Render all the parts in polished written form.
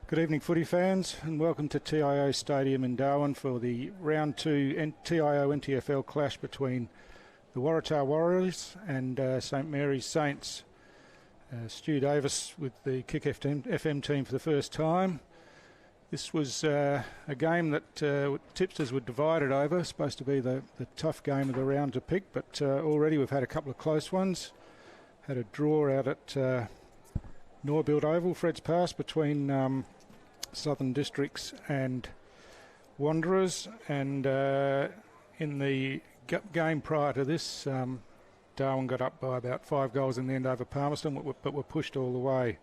Good evening, footy fans, and welcome to TIO Stadium in Darwin for the Round 2 TIO NTFL clash between the Waratah Warriors and St Mary's Saints. Stu Davis with the Kick FM team for the first time. This was a game that tipsters were divided over. Supposed to be the tough game of the round to pick, but already we've had a couple of close ones. Had a draw out at Norbuild Oval, Fred's Pass, between Southern Districts and Wanderers, and in the game prior to this, Darwin got up by about 5 goals in the end over Palmerston, but were pushed all the way.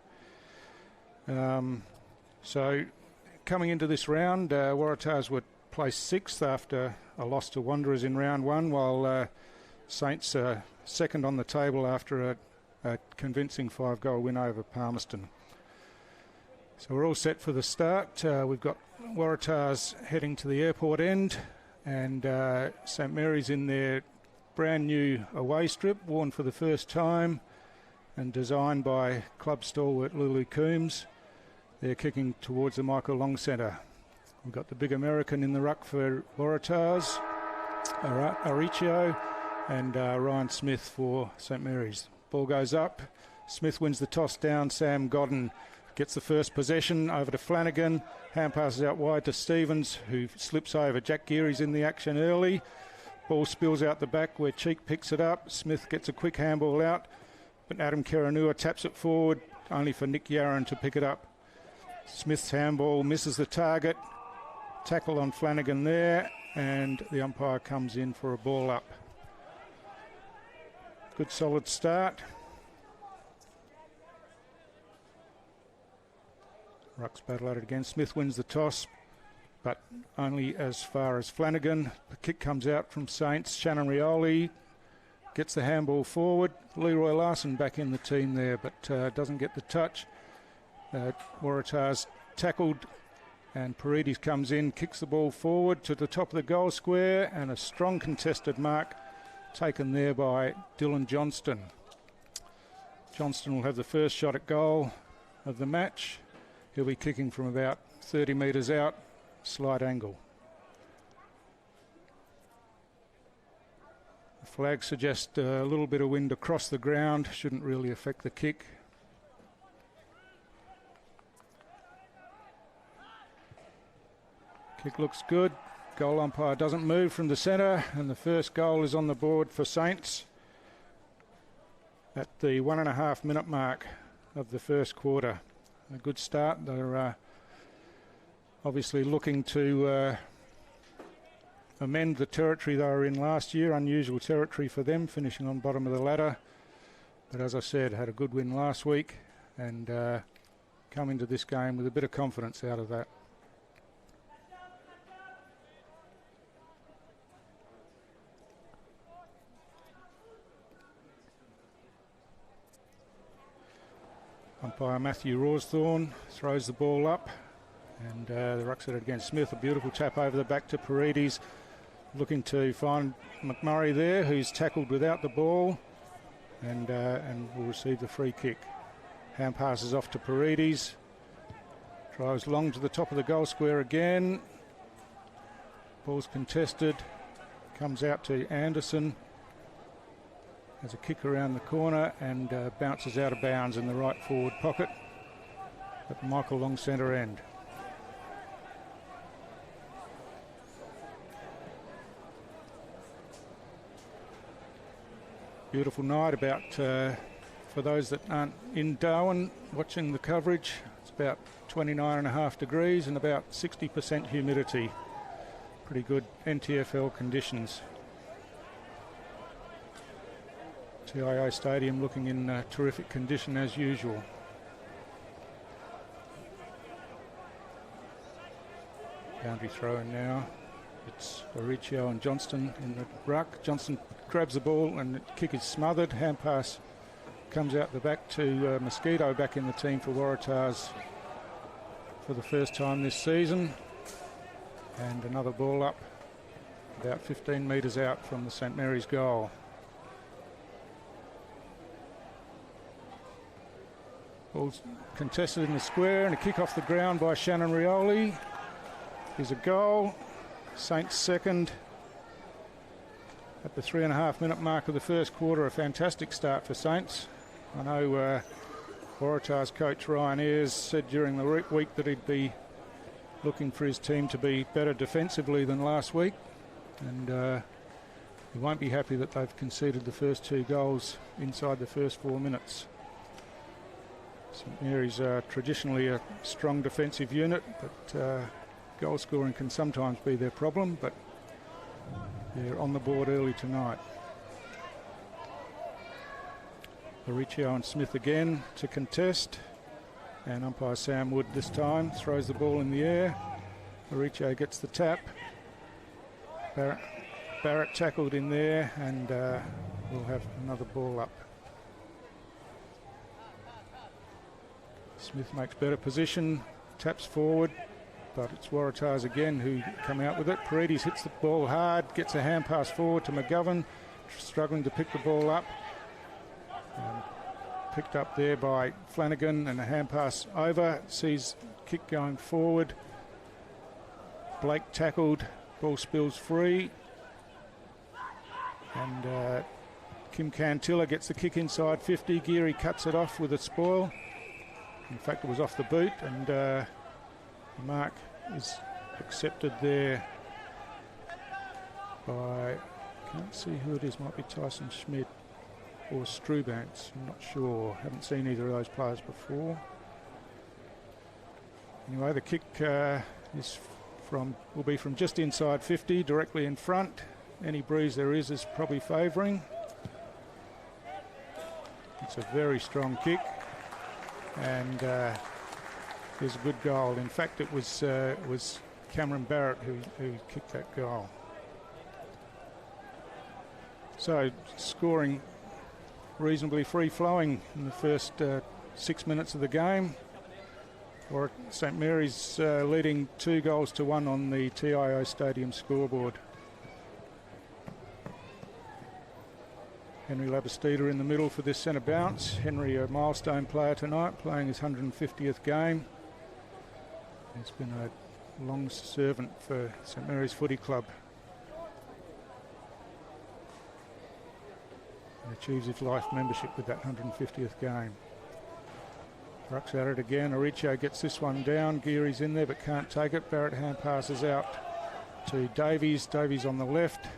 So coming into this round, Waratahs were placed 6th after a loss to Wanderers in round 1, while Saints second on the table after a convincing 5-goal win over Palmerston. So we're all set for the start. We've got Waratahs heading to the airport end, and St Mary's in their brand new away strip, worn for the first time and designed by club stalwart Lulu Coombs. They're kicking towards the Michael Long Centre. We've got the big American in the ruck for Waratahs, Aricio, and Ryan Smith for St Mary's. Ball goes up. Smith wins the toss down. Sam Godden gets the first possession over to Flanagan. Hand passes out wide to Stevens, who slips over. Jack Geary's in the action early. Ball spills out the back where Cheek picks it up. Smith gets a quick handball out, but Adam Karanua taps it forward, only for Nick Yarran to pick it up. Smith's handball misses the target. Tackle on Flanagan there, and the umpire comes in for a ball up. Good solid start. Rucks battle at it again. Smith wins the toss, but only as far as Flanagan. The kick comes out from Saints. Shannon Rioli gets the handball forward. Leroy Larson back in the team there, but doesn't get the touch. Waratahs tackled, and Paredes comes in, kicks the ball forward to the top of the goal square, and a strong contested mark taken there by Dylan Johnston. Johnston will have the first shot at goal of the match. He'll be kicking from about 30 metres out, slight angle. The flag suggests a little bit of wind across the ground, shouldn't really affect the kick. Kick looks good. Goal umpire doesn't move from the centre, and the first goal is on the board for Saints at the 1.5 minute mark of the first quarter. A good start. They're obviously looking to amend the territory they were in last year. Unusual territory for them, finishing on bottom of the ladder. But as I said, had a good win last week, and come into this game with a bit of confidence out of that. Umpire Matthew Rawsthorne throws the ball up, and the rucks at it against Smith. A beautiful tap over the back to Paredes, looking to find McMurray there, who's tackled without the ball, and will receive the free kick. Hand passes off to Paredes, drives long to the top of the goal square again. Ball's contested, comes out to Anderson. Has a kick around the corner and bounces out of bounds in the right forward pocket at the Michael Long centre end. Beautiful night about, for those that aren't in Darwin watching the coverage, it's about 29.5 degrees and about 60% humidity. Pretty good NTFL conditions. TIO Stadium looking in terrific condition as usual. Boundary throw in now. It's Aricio and Johnston in the ruck. Johnston grabs the ball and the kick is smothered. Hand pass comes out the back to Mosquito, back in the team for Waratahs for the first time this season. And another ball up about 15 metres out from the St Mary's goal. Ball's contested in the square, and a kick off the ground by Shannon Rioli. Here's a goal. Saints second at the 3.5 minute mark of the first quarter. A fantastic start for Saints. I know Waratahs coach Ryan Ayres said during the week that he'd be looking for his team to be better defensively than last week, and he won't be happy that they've conceded the first 2 goals inside the first 4 minutes. St Mary's are traditionally a strong defensive unit, but goal scoring can sometimes be their problem, but they're on the board early tonight. Mauricio and Smith again to contest, and umpire Sam Wood this time throws the ball in the air. Mauricio gets the tap. Barrett tackled in there, and we'll have another ball up. Smith makes better position, taps forward, but it's Waratahs again who come out with it. Paredes hits the ball hard, gets a hand pass forward to McGovern, struggling to pick the ball up. Picked up there by Flanagan, and a hand pass over, sees kick going forward. Blake tackled, ball spills free, and Kim Cantilla gets the kick inside 50. Geary cuts it off with a spoil. In fact, it was off the boot, and the mark is accepted there by, can't see who it is, might be Tyson Schmidt or Strubantz, I'm not sure, haven't seen either of those players before. Anyway, the kick will be from just inside 50, directly in front. Any breeze there is probably favouring. It's a very strong kick, and there's a good goal. In fact, it was Cameron Barrett who kicked that goal. So scoring reasonably free-flowing in the first 6 minutes of the game. Or St Mary's leading 2-1 on the TIO Stadium scoreboard. Henry Labastida in the middle for this centre bounce. Henry, a milestone player tonight, playing his 150th game. He's been a long servant for St Mary's Footy Club. And achieves his life membership with that 150th game. Rucks at it again. Auricio gets this one down. Geary's in there but can't take it. Barrett hand passes out to Davies. Davies on the left.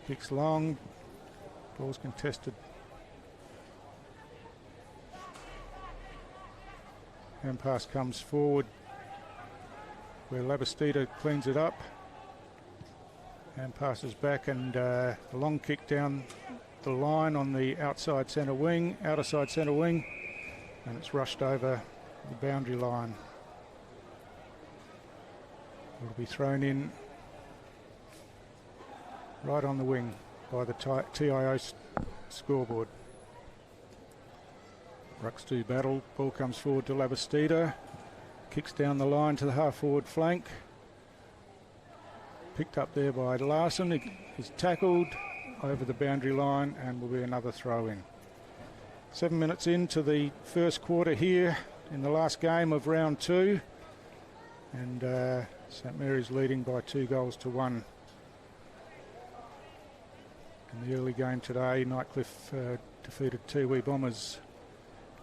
Kicks long. Ball's contested. Hand pass comes forward where Labastida cleans it up. Hand passes back, and a long kick down the line on the outside centre wing, outer side centre wing, and it's rushed over the boundary line. It'll be thrown in right on the wing by the TIO scoreboard. Rucks do battle, ball comes forward to Labastida, kicks down the line to the half-forward flank. Picked up there by Larson. He's tackled over the boundary line, and will be another throw-in. 7 minutes into the first quarter here in the last game of round 2, and St Mary's leading by 2-1. In the early game today, Nightcliff defeated Tiwi Bombers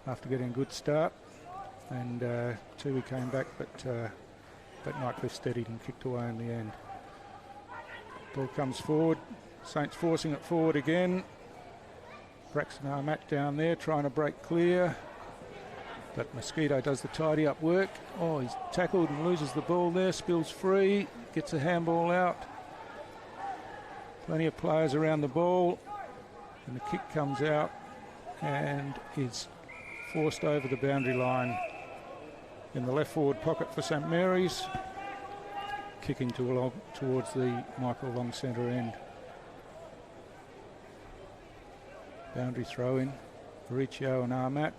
after getting a good start, and Tiwi came back, but Nightcliff steadied and kicked away in the end. Ball comes forward. Saints forcing it forward again. Braxton Armat down there trying to break clear, but Mosquito does the tidy up work. Oh, he's tackled and loses the ball there, spills free, gets a handball out. Plenty of players around the ball, and the kick comes out and is forced over the boundary line in the left forward pocket for St Mary's, kicking towards the Michael Long centre end. Boundary throw in, Mauricio and Armat.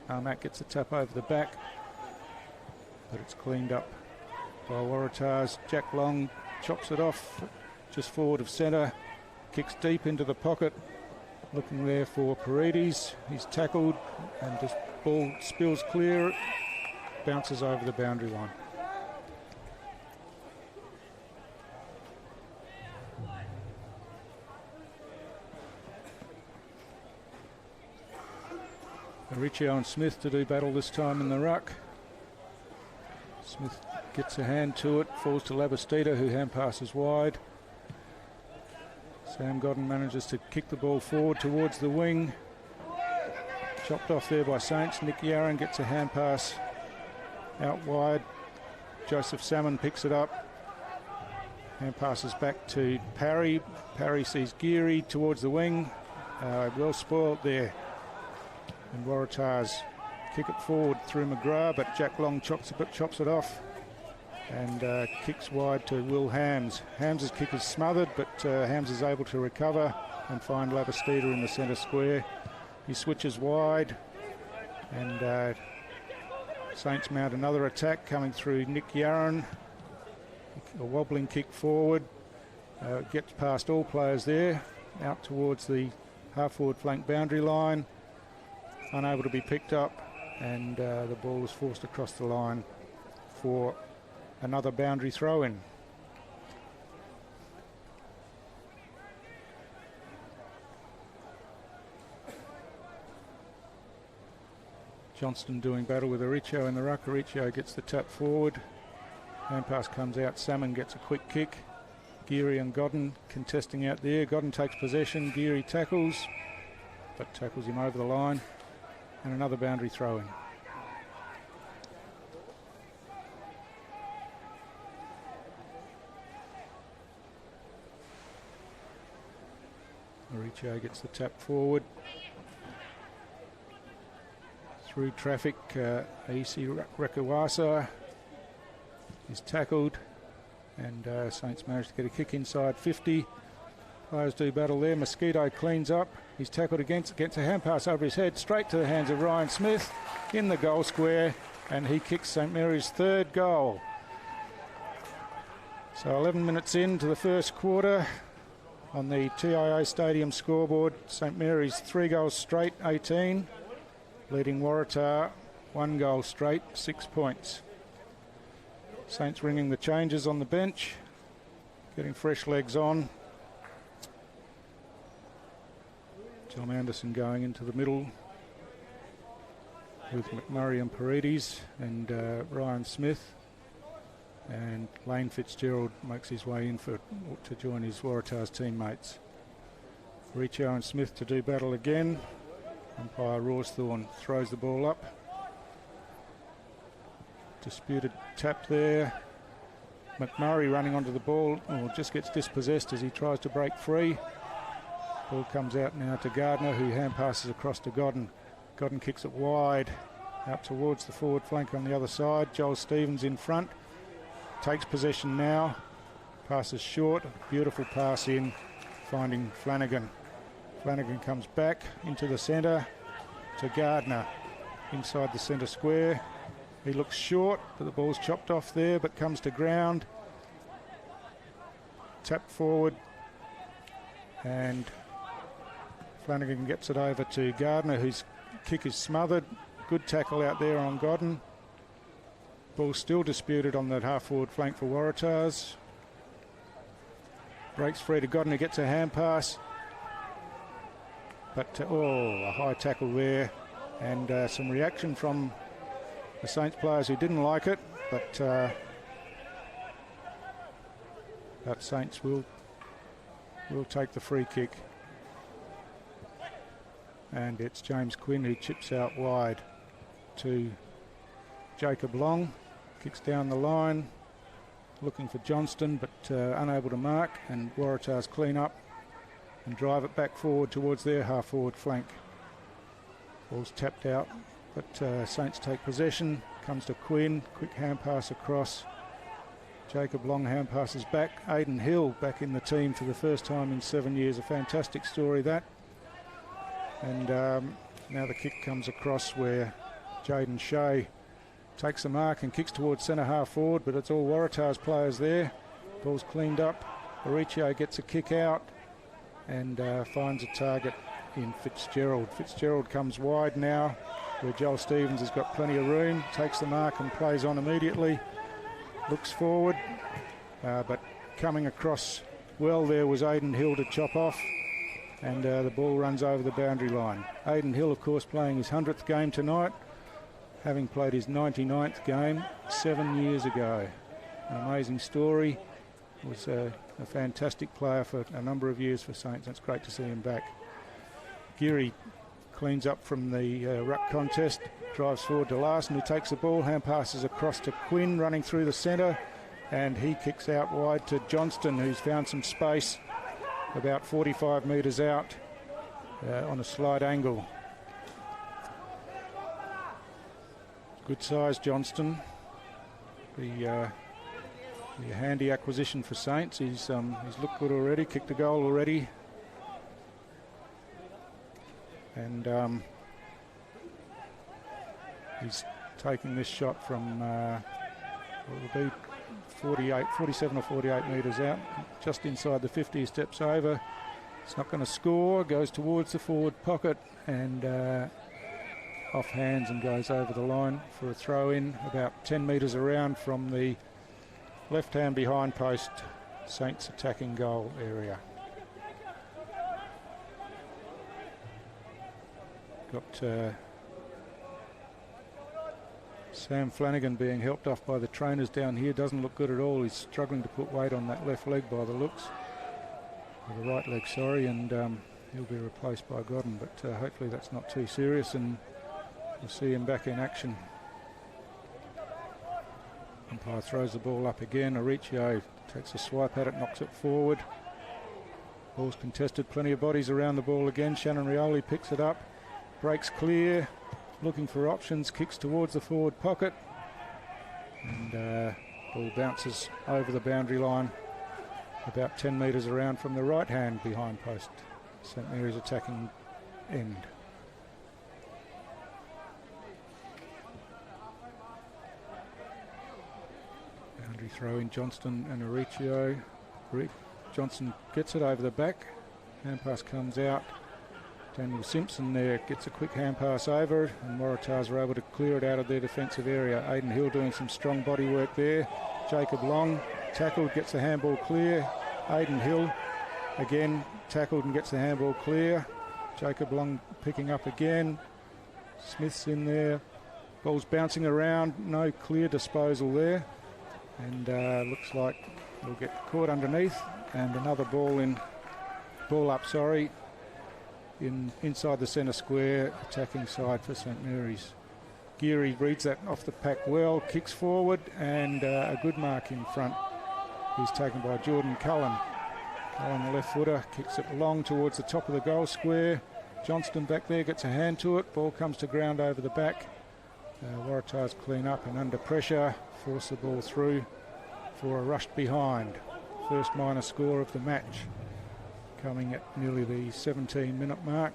Armat gets a tap over the back, but it's cleaned up by Waratahs. Jack Long chops it off just forward of centre, kicks deep into the pocket, looking there for Paredes. He's tackled and just Ball spills clear, bounces over the boundary line. Riccio and Smith to do battle this time in the ruck. Smith gets a hand to it, falls to Labastida, who hand passes wide. Sam Godden manages to kick the ball forward towards the wing. Chopped off there by Saints. Nick Yaron gets a hand pass out wide. Joseph Salmon picks it up. Hand passes back to Parry. Parry sees Geary towards the wing. Well spoiled there. And Waratahs kick it forward through McGrath, but Jack Long chops it off and kicks wide to Will Hams. Hams's kick is smothered, but Hams is able to recover and find Labastida in the centre square. He switches wide, and Saints mount another attack coming through Nick Yaron. A wobbling kick forward, gets past all players there, out towards the half-forward flank boundary line. Unable to be picked up, and the ball is forced across the line for another boundary throw-in. Johnston doing battle with Aricio in the ruck. Aricio gets the tap forward. Hand pass comes out. Salmon gets a quick kick. Geary and Godden contesting out there. Godden takes possession. Geary tackles, but tackles him over the line. And another boundary throw-in. Aricio gets the tap forward. Through traffic, Aisi Rekawasa is tackled, and Saints managed to get a kick inside 50. Players do battle there. Mosquito cleans up. He's tackled against a hand pass over his head, straight to the hands of Ryan Smith in the goal square, and he kicks St Mary's third goal. So 11 minutes into the first quarter on the TIO Stadium scoreboard. St Mary's 3 goals straight, 18, leading Waratah 1 goal straight, 6 points. Saints ringing the changes on the bench, getting fresh legs on. John Anderson going into the middle with McMurray and Paredes and Ryan Smith, and Lane Fitzgerald makes his way in to join his Waratahs teammates. Riccio and Smith to do battle again. Umpire Rawsthorne throws the ball up. Disputed tap there. McMurray running onto the ball, just gets dispossessed as he tries to break free. Ball comes out now to Gardner, who hand passes across to Godden. Godden kicks it wide out towards the forward flank on the other side. Joel Stevens in front, takes possession now, passes short, beautiful pass in, finding Flanagan. Flanagan comes back into the centre to Gardner inside the centre square. He looks short, but the ball's chopped off there, but comes to ground. Tap forward, and Flanagan gets it over to Gardner, whose kick is smothered. Good tackle out there on Godden. Ball still disputed on that half-forward flank for Waratahs. Breaks free to Godden, who gets a hand pass. But, a high tackle there. And some reaction from the Saints players who didn't like it. But Saints will take the free kick. And it's James Quinn who chips out wide to Jacob Long. Kicks down the line, looking for Johnston, but unable to mark. And Waratahs clean up and drive it back forward towards their half-forward flank. Ball's tapped out, but Saints take possession. Comes to Quinn, quick hand pass across. Jacob Long hand passes back. Aidan Hill back in the team for the first time in 7 years. A fantastic story, that. And now the kick comes across where Jaden Shea takes the mark and kicks towards centre half forward, but it's all Waratahs players there. Ball's cleaned up. Aricio gets a kick out and finds a target in Fitzgerald. Fitzgerald comes wide now where Joel Stevens has got plenty of room, takes the mark and plays on immediately, looks forward, but coming across well there was Aidan Hill to chop off, and the ball runs over the boundary line. Aidan Hill, of course, playing his 100th game tonight, having played his 99th game 7 years ago. An amazing story. Was a fantastic player for a number of years for Saints. It's great to see him back. Geary cleans up from the ruck contest, drives forward to Larson, who takes the ball, hand passes across to Quinn, running through the centre, and he kicks out wide to Johnston, who's found some space about 45 metres out on a slight angle. Good size Johnston. The handy acquisition for Saints. He's looked good already, kicked a goal already. And he's taking this shot from what will be 47 or 48 metres out, just inside the 50. He steps over. It's not going to score, goes towards the forward pocket and off hands and goes over the line for a throw in about 10 metres around from the left hand behind post, Saints attacking goal area. Got Sam Flanagan being helped off by the trainers down here. Doesn't look good at all. He's struggling to put weight on that left leg by the looks. Or the right leg, sorry, and he'll be replaced by Godden, but hopefully that's not too serious and we'll see him back in action. Umpire throws the ball up again. Auricio takes a swipe at it, knocks it forward. Ball's contested, plenty of bodies around the ball again. Shannon Rioli picks it up, breaks clear, looking for options, kicks towards the forward pocket, and ball bounces over the boundary line about 10 metres around from the right hand behind post. St Mary's attacking end. Boundary throw in Johnston and Auricio. Johnson gets it over the back. Hand pass comes out. Daniel Simpson there gets a quick hand pass over, and Waratahs are able to clear it out of their defensive area. Aidan Hill doing some strong body work there. Jacob Long tackled, gets the handball clear. Aidan Hill again tackled and gets the handball clear. Jacob Long picking up again. Smith's in there. Ball's bouncing around. No clear disposal there. And looks like it'll get caught underneath. And another ball up, inside the centre square, attacking side for St Mary's. Geary reads that off the pack well, kicks forward, and a good mark in front. He's taken by Jordan Cullen. Cullen, the left footer, kicks it long towards the top of the goal square. Johnston back there gets a hand to it. Ball comes to ground over the back. Waratahs clean up and under pressure force the ball through for a rushed behind. First minor score of the match, coming at nearly the 17-minute mark.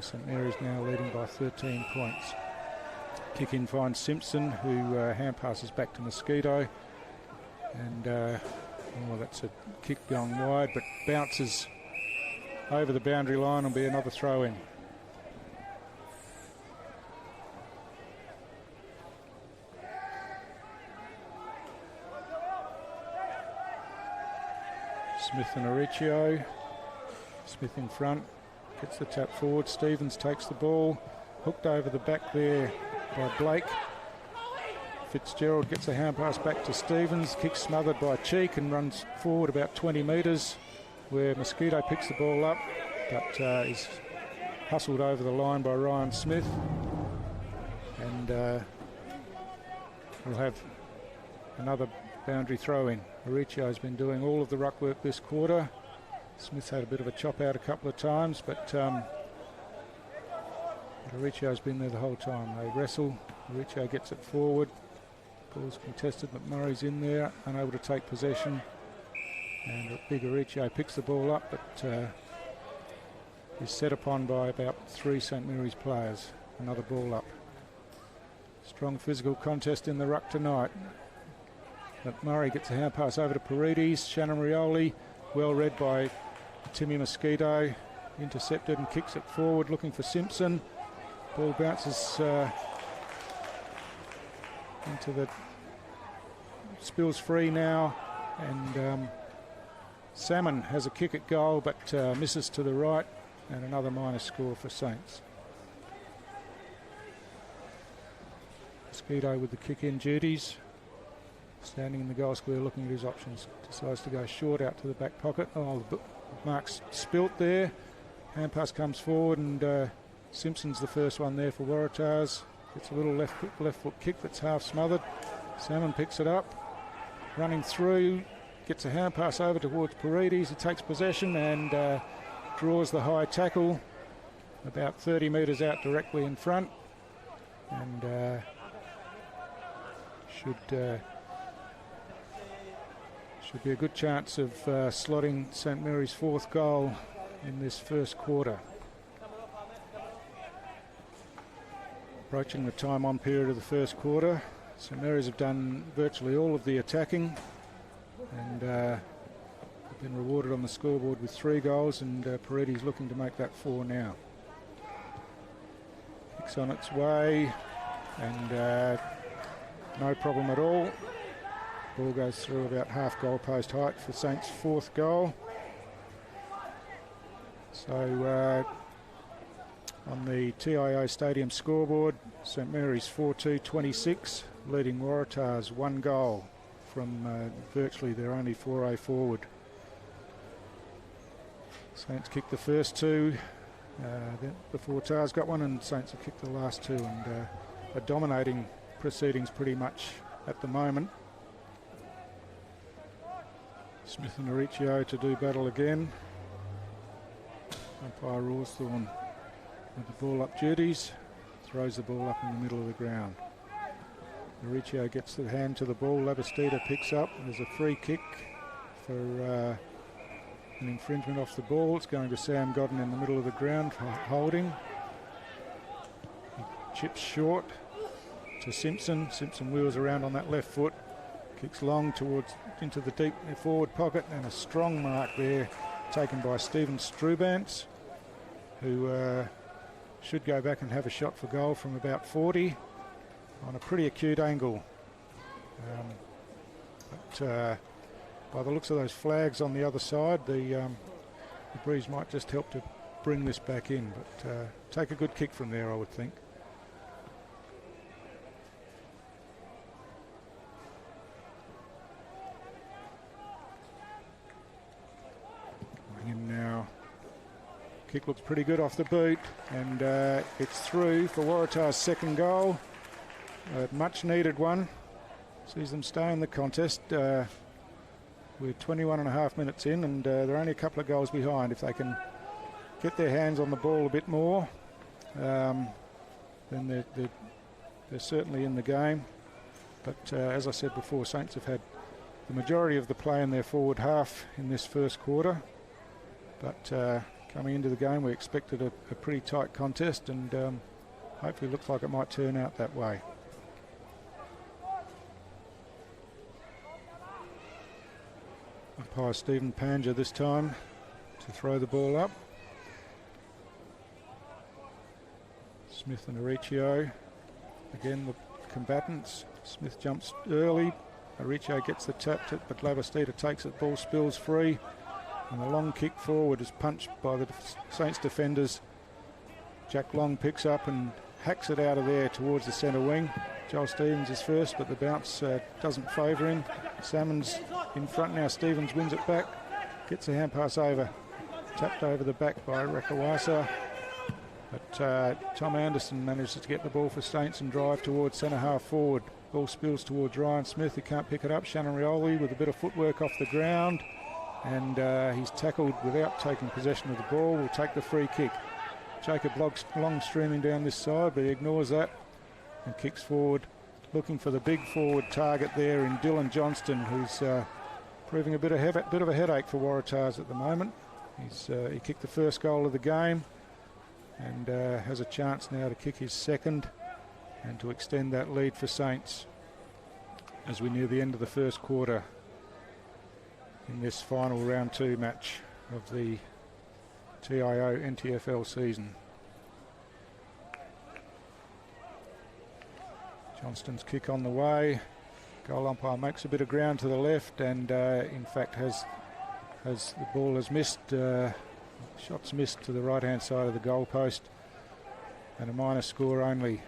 St Mary's now leading by 13 points. Kick in finds Simpson, who hand passes back to Mosquito. And that's a kick going wide, but bounces over the boundary line and be another throw in. Smith and Auricio. Smith in front, gets the tap forward. Stevens takes the ball, hooked over the back there by Blake. Fitzgerald gets a hand pass back to Stevens, kicks smothered by Cheek and runs forward about 20 metres, where Mosquito picks the ball up, but is hustled over the line by Ryan Smith. And we'll have another boundary throw in. Auricio's been doing all of the ruck work this quarter. Smith's had a bit of a chop out a couple of times, but Auricio's been there the whole time. They wrestle, Auricio gets it forward, ball's contested, McMurray's in there, unable to take possession, and big Auricio picks the ball up, but is set upon by about 3 St Mary's players. Another ball up. Strong physical contest in the ruck tonight. McMurray gets a hand pass over to Paredes. Shannon Rioli, well read by Timmy Mosquito, intercepted and kicks it forward looking for Simpson. Ball bounces into the... spills free now, and Salmon has a kick at goal but misses to the right, and another minus score for Saints. Mosquito with the kick-in duties, standing in the goal square looking at his options, decides to go short out to the back pocket. Oh, the mark's spilt there. Hand pass comes forward, and Simpson's the first one there for Waratahs. It's a little left foot kick that's half smothered. Salmon picks it up, running through, gets a hand pass over towards Paredes. He takes possession and draws the high tackle about 30 metres out directly in front, and should be a good chance of slotting St Mary's fourth goal in this first quarter. Approaching the time on period of the first quarter. St Mary's have done virtually all of the attacking, and have been rewarded on the scoreboard with 3 goals, and Paredes looking to make that 4 now. Kick's on its way, and no problem at all. Ball goes through about half goal post height for Saints' fourth goal. So on the TIO Stadium scoreboard, St Mary's 4-2-26, leading Waratahs 1 goal from virtually their only foray forward. Saints kicked the first 2, then before Tars got one, and Saints have kicked the last 2, and are dominating proceedings pretty much at the moment. Smith and Auricio to do battle again. Umpire Rawsthorne with the ball up duties, throws the ball up in the middle of the ground. Auricio gets the hand to the ball, Labastida picks up. There's a free kick for an infringement off the ball. It's going to Sam Godden in the middle of the ground, holding. He chips short to Simpson. Simpson wheels around on that left foot, kicks long towards into the deep forward pocket, and a strong mark there taken by Stephen Strubantz, who should go back and have a shot for goal from about 40 on a pretty acute angle. But by the looks of those flags on the other side, the breeze might just help to bring this back in, but take a good kick from there, I would think. In now. Kick looks pretty good off the boot, and it's through for Waratah's second goal. A much needed one. Sees them stay in the contest. We're 21 and a half minutes in, and they're only a couple of goals behind. If they can get their hands on the ball a bit more, then they're certainly in the game. But as I said before, Saints have had the majority of the play in their forward half in this first quarter. But coming into the game, we expected a pretty tight contest, and hopefully looks like it might turn out that way. Umpire Stephen Panja this time to throw the ball up. Smith and Auricio, again the combatants. Smith jumps early, Auricio gets the tap, but Labastida takes it, ball spills free. And the long kick forward is punched by the Saints defenders. Jack Long picks up and hacks it out of there towards the centre wing. Joel Stevens is first, but the bounce doesn't favour him. Salmon's in front now. Stevens wins it back, gets a hand pass over, tapped over the back by Rakawasa. But Tom Anderson manages to get the ball for Saints and drive towards centre half forward. Ball spills towards Ryan Smith, who can't pick it up. Shannon Rioli with a bit of footwork off the ground. And he's tackled without taking possession of the ball. Will take the free kick. Jacob Long streaming down this side, but he ignores that and kicks forward, looking for the big forward target there in Dylan Johnston, who's proving a bit of a headache for Waratahs at the moment. He kicked the first goal of the game, and has a chance now to kick his second and to extend that lead for Saints as we near the end of the first quarter in this final round 2 match of the TIO NTFL season. Johnston's kick on the way. Goal umpire makes a bit of ground to the left, and in fact has the ball has missed. Shots missed to the right-hand side of the goal post, and a minor score only.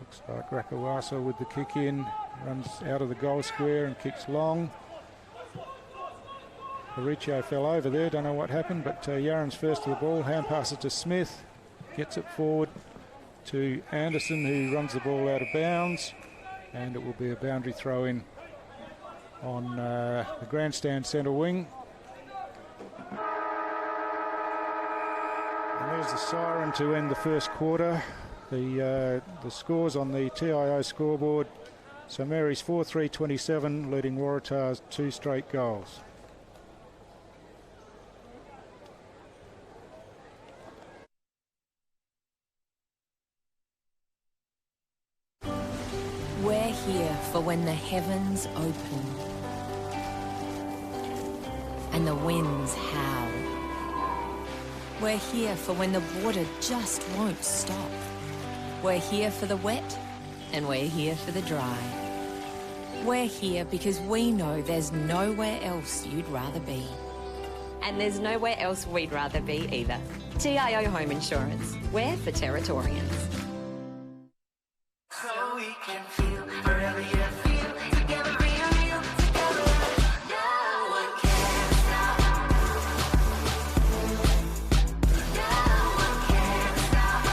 Looks like Rakawasa with the kick in, runs out of the goal square and kicks long. Mauricio fell over there, don't know what happened, but Yaron's first to the ball, hand passes to Smith, gets it forward to Anderson, who runs the ball out of bounds, and it will be a boundary throw in on the grandstand centre wing. And there's the siren to end the first quarter. The scores on the TIO scoreboard. So Mary's 4-3-27, leading Waratahs 2 straight goals. We're here for when the heavens open and the winds howl. We're here for when the water just won't stop. We're here for the wet and we're here for the dry. We're here because we know there's nowhere else you'd rather be. And there's nowhere else we'd rather be either. TIO Home Insurance. We're for Territorians. So we can feel wherever you feel, together be real, together. No one can stop. No one can stop.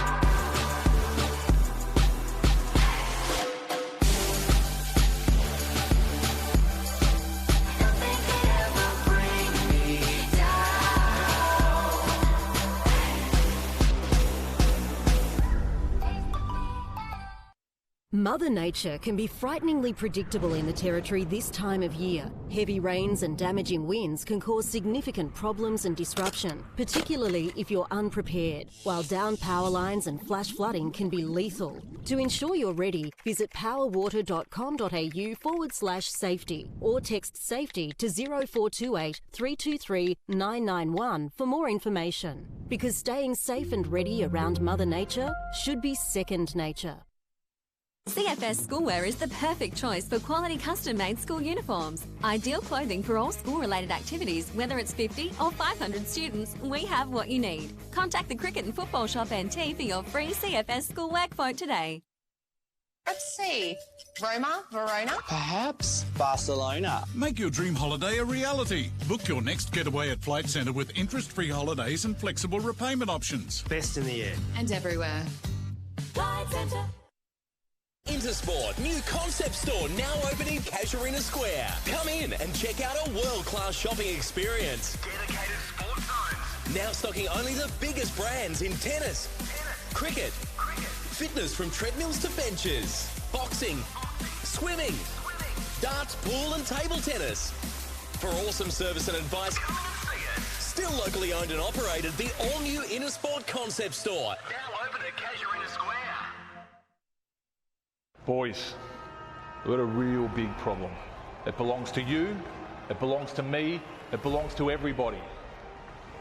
Nothing can ever bring me Mother Nature can be frighteningly predictable in the Territory this time of year. Heavy rains and damaging winds can cause significant problems and disruption, particularly if you're unprepared, while downed power lines and flash flooding can be lethal. To ensure you're ready, visit powerwater.com.au/safety or text SAFETY to 0428 323 991 for more information. Because staying safe and ready around Mother Nature should be second nature. CFS Schoolwear is the perfect choice for quality custom-made school uniforms. Ideal clothing for all school-related activities, whether it's 50 or 500 students, we have what you need. Contact the Cricket and Football Shop NT for your free CFS Schoolwear quote today. Let's see. Roma, Verona? Perhaps Barcelona. Make your dream holiday a reality. Book your next getaway at Flight Centre with interest-free holidays and flexible repayment options. Best in the air. And everywhere. Flight Centre. Intersport, new concept store now open in Casuarina Square. Come in and check out a world-class shopping experience. Dedicated sports zones. Now stocking only the biggest brands in tennis, cricket, fitness from treadmills to benches, boxing, swimming, darts, pool and table tennis. For awesome service and advice, still locally owned and operated, the all-new Intersport concept store. Now open at Casuarina Square. Boys, we've got a real big problem. It belongs to you, it belongs to me, it belongs to everybody.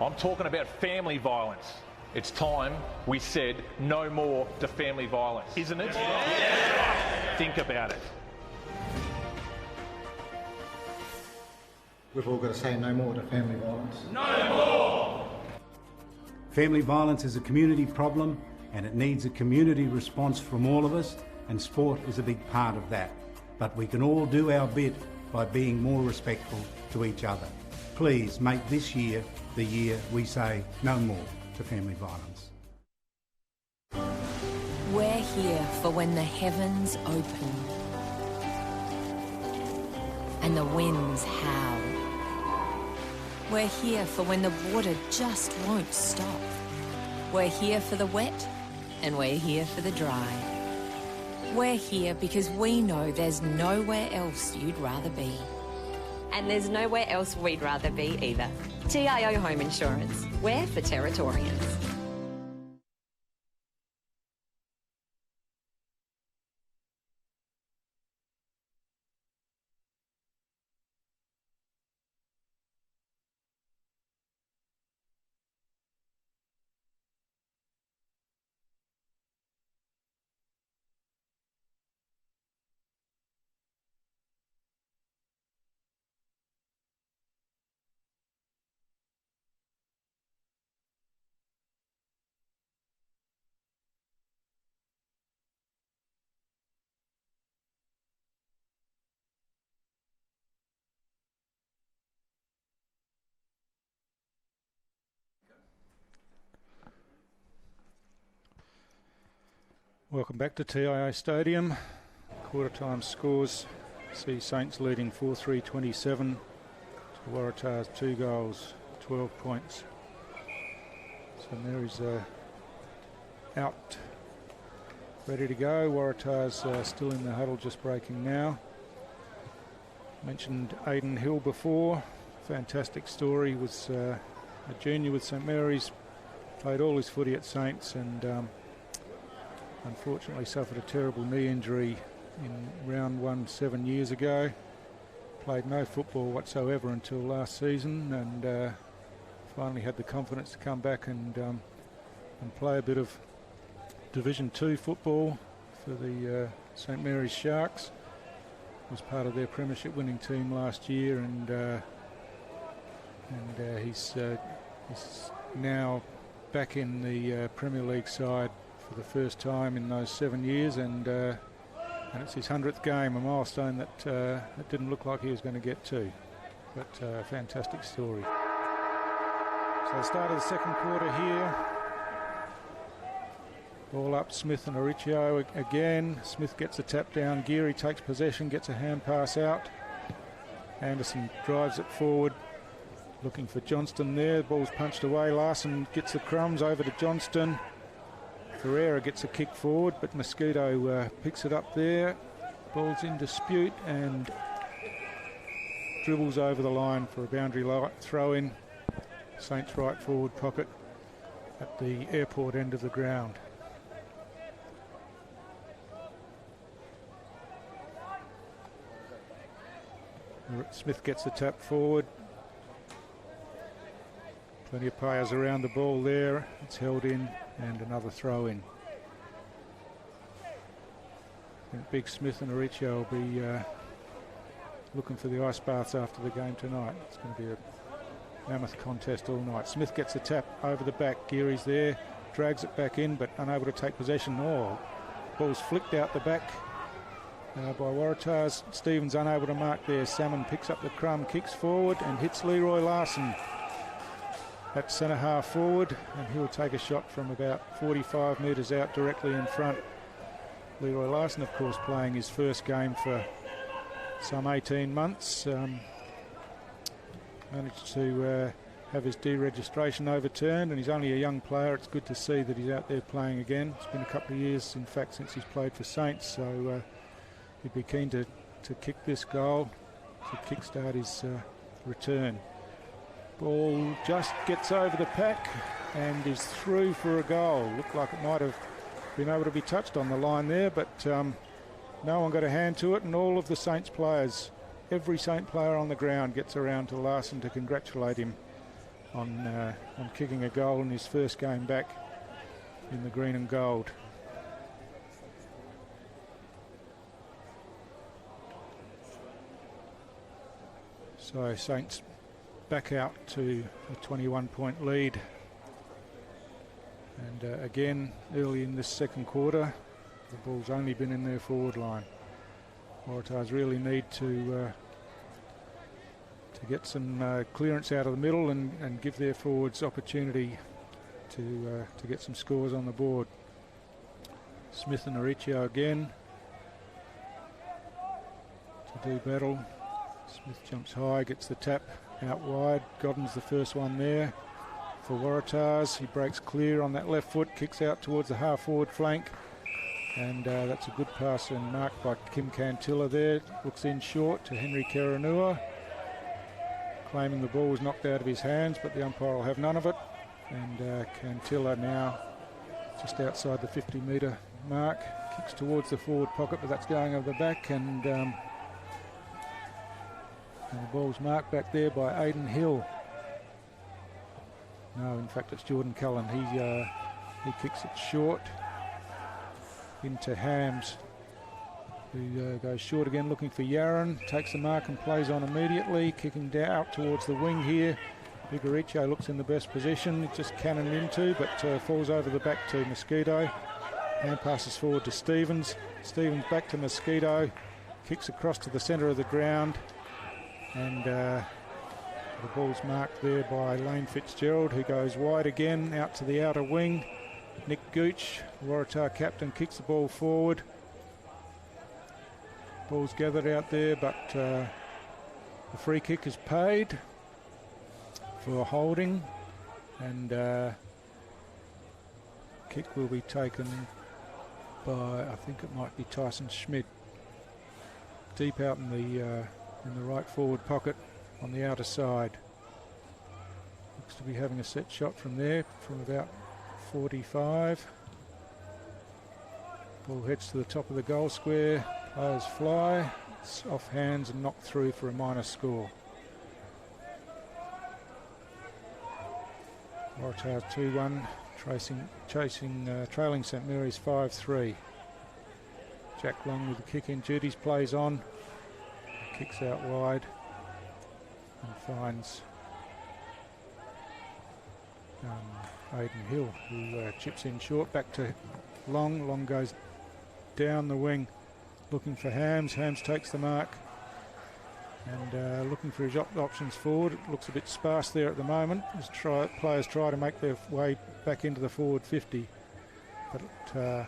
I'm talking about family violence. It's time we said no more to family violence, isn't it? Yeah. Think about it. We've all got to say no more to family violence. No more! Family violence is a community problem and it needs a community response from all of us, and sport is a big part of that. But we can all do our bit by being more respectful to each other. Please make this year the year we say no more to family violence. We're here for when the heavens open and the winds howl. We're here for when the water just won't stop. We're here for the wet and we're here for the dry. We're here because we know there's nowhere else you'd rather be. And there's nowhere else we'd rather be either. TIO Home Insurance. We're for Territorians. Welcome back to TIO Stadium. Quarter time scores see Saints leading 4-3-27 to Waratahs 2 goals, 12 points. So Mary's out, ready to go. Waratahs still in the huddle, just breaking now. Mentioned Aidan Hill before. Fantastic story. Was a junior with St Mary's, played all his footy at Saints, and unfortunately suffered a terrible knee injury in round 1 7 years ago. Played no football whatsoever until last season, and finally had the confidence to come back and play a bit of Division 2 football for the St Mary's Sharks. Was part of their premiership winning team last year, and he's now back in the Premier League side for the first time in those 7 years, and it's his 100th game, a milestone that it didn't look like he was going to get to, but fantastic story. So the start of the second quarter here. Ball up, Smith and Auricio again. Smith gets a tap down, Geary takes possession, gets a hand pass out. Anderson drives it forward, looking for Johnston there. Ball's punched away, Larson gets the crumbs over to Johnston. Ferreira gets a kick forward, but Mosquito picks it up there. Ball's in dispute and dribbles over the line for a boundary throw-in. Saints right forward pocket at the airport end of the ground. Smith gets the tap forward. Plenty of players around the ball there. It's held in, and another throw in. I think Big Smith and Auricio will be looking for the ice baths after the game tonight. It's going to be a mammoth contest all night. Smith gets the tap over the back. Geary's there, drags it back in, but unable to take possession. Oh, ball's flicked out the back by Waratahs. Stevens unable to mark there. Salmon picks up the crumb, kicks forward and hits Leroy Larson at centre half forward, and he'll take a shot from about 45 metres out directly in front. Leroy Larson, of course, playing his first game for some 18 months. Managed to have his deregistration overturned, and he's only a young player. It's good to see that he's out there playing again. It's been a couple of years, in fact, since he's played for Saints, so he'd be keen to kick this goal to kickstart his return. Ball just gets over the pack and is through for a goal. Looked like it might have been able to be touched on the line there, but no one got a hand to it, and all of the Saints players, every Saint player on the ground, gets around to Larson to congratulate him on kicking a goal in his first game back in the green and gold. So Saints back out to a 21-point lead. And again, early in this second quarter, the ball's only been in their forward line. Waratahs really need to get some clearance out of the middle and give their forwards opportunity to get some scores on the board. Smith and Auricio again to do battle. Smith jumps high, gets the tap out wide. Godden's the first one there for Waratahs. He breaks clear on that left foot, kicks out towards the half-forward flank, and that's a good pass and marked by Kim Cantilla there. Looks in short to Henry Karanua, claiming the ball was knocked out of his hands, but the umpire will have none of it. And Cantilla now just outside the 50-metre mark, kicks towards the forward pocket, but that's going over the back, and the ball's marked back there by Aidan Hill. No, in fact it's Jordan Cullen. He kicks it short into Hams, who goes short again looking for Yaron, takes the mark and plays on immediately, kicking out towards the wing here. Big Auricio looks in the best position, just cannoned into, but falls over the back to Mosquito. Hand passes forward to Stevens. Stevens back to Mosquito, kicks across to the centre of the ground, and the ball's marked there by Lane Fitzgerald, who goes wide again out to the outer wing. Nick Gooch, Waratah captain, kicks the ball forward. Ball's gathered out there, but the free kick is paid for holding, and kick will be taken by, I think it might be Tyson Schmidt, deep out in the right forward pocket on the outer side. Looks to be having a set shot from there from about 45. Ball heads to the top of the goal square. Players fly. It's off hands and knocked through for a minor score. Waratah 2-1, trailing St Mary's 5-3. Jack Long with the kick in duties, plays on, kicks out wide and finds Aidan Hill, who chips in short, back to Long. Long goes down the wing looking for Hams. Hams takes the mark and looking for his options forward. It looks a bit sparse there at the moment as players try to make their way back into the forward 50. But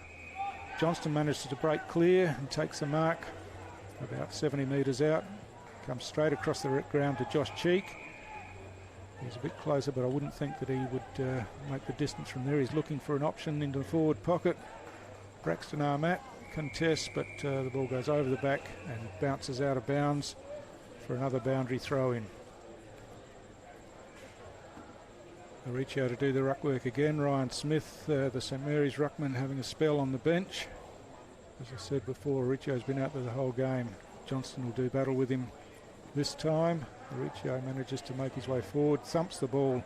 Johnston manages to break clear and takes the mark about 70 metres out. Comes straight across the ground to Josh Cheek. He's a bit closer, but I wouldn't think that he would make the distance from there. He's looking for an option into the forward pocket. Braxton Armat contests, but the ball goes over the back and bounces out of bounds for another boundary throw-in. Mauricio to do the ruck work again. Ryan Smith, the St Mary's ruckman, having a spell on the bench. As I said before, Mauricio's been out there the whole game. Johnston will do battle with him this time. Mauricio manages to make his way forward, thumps the ball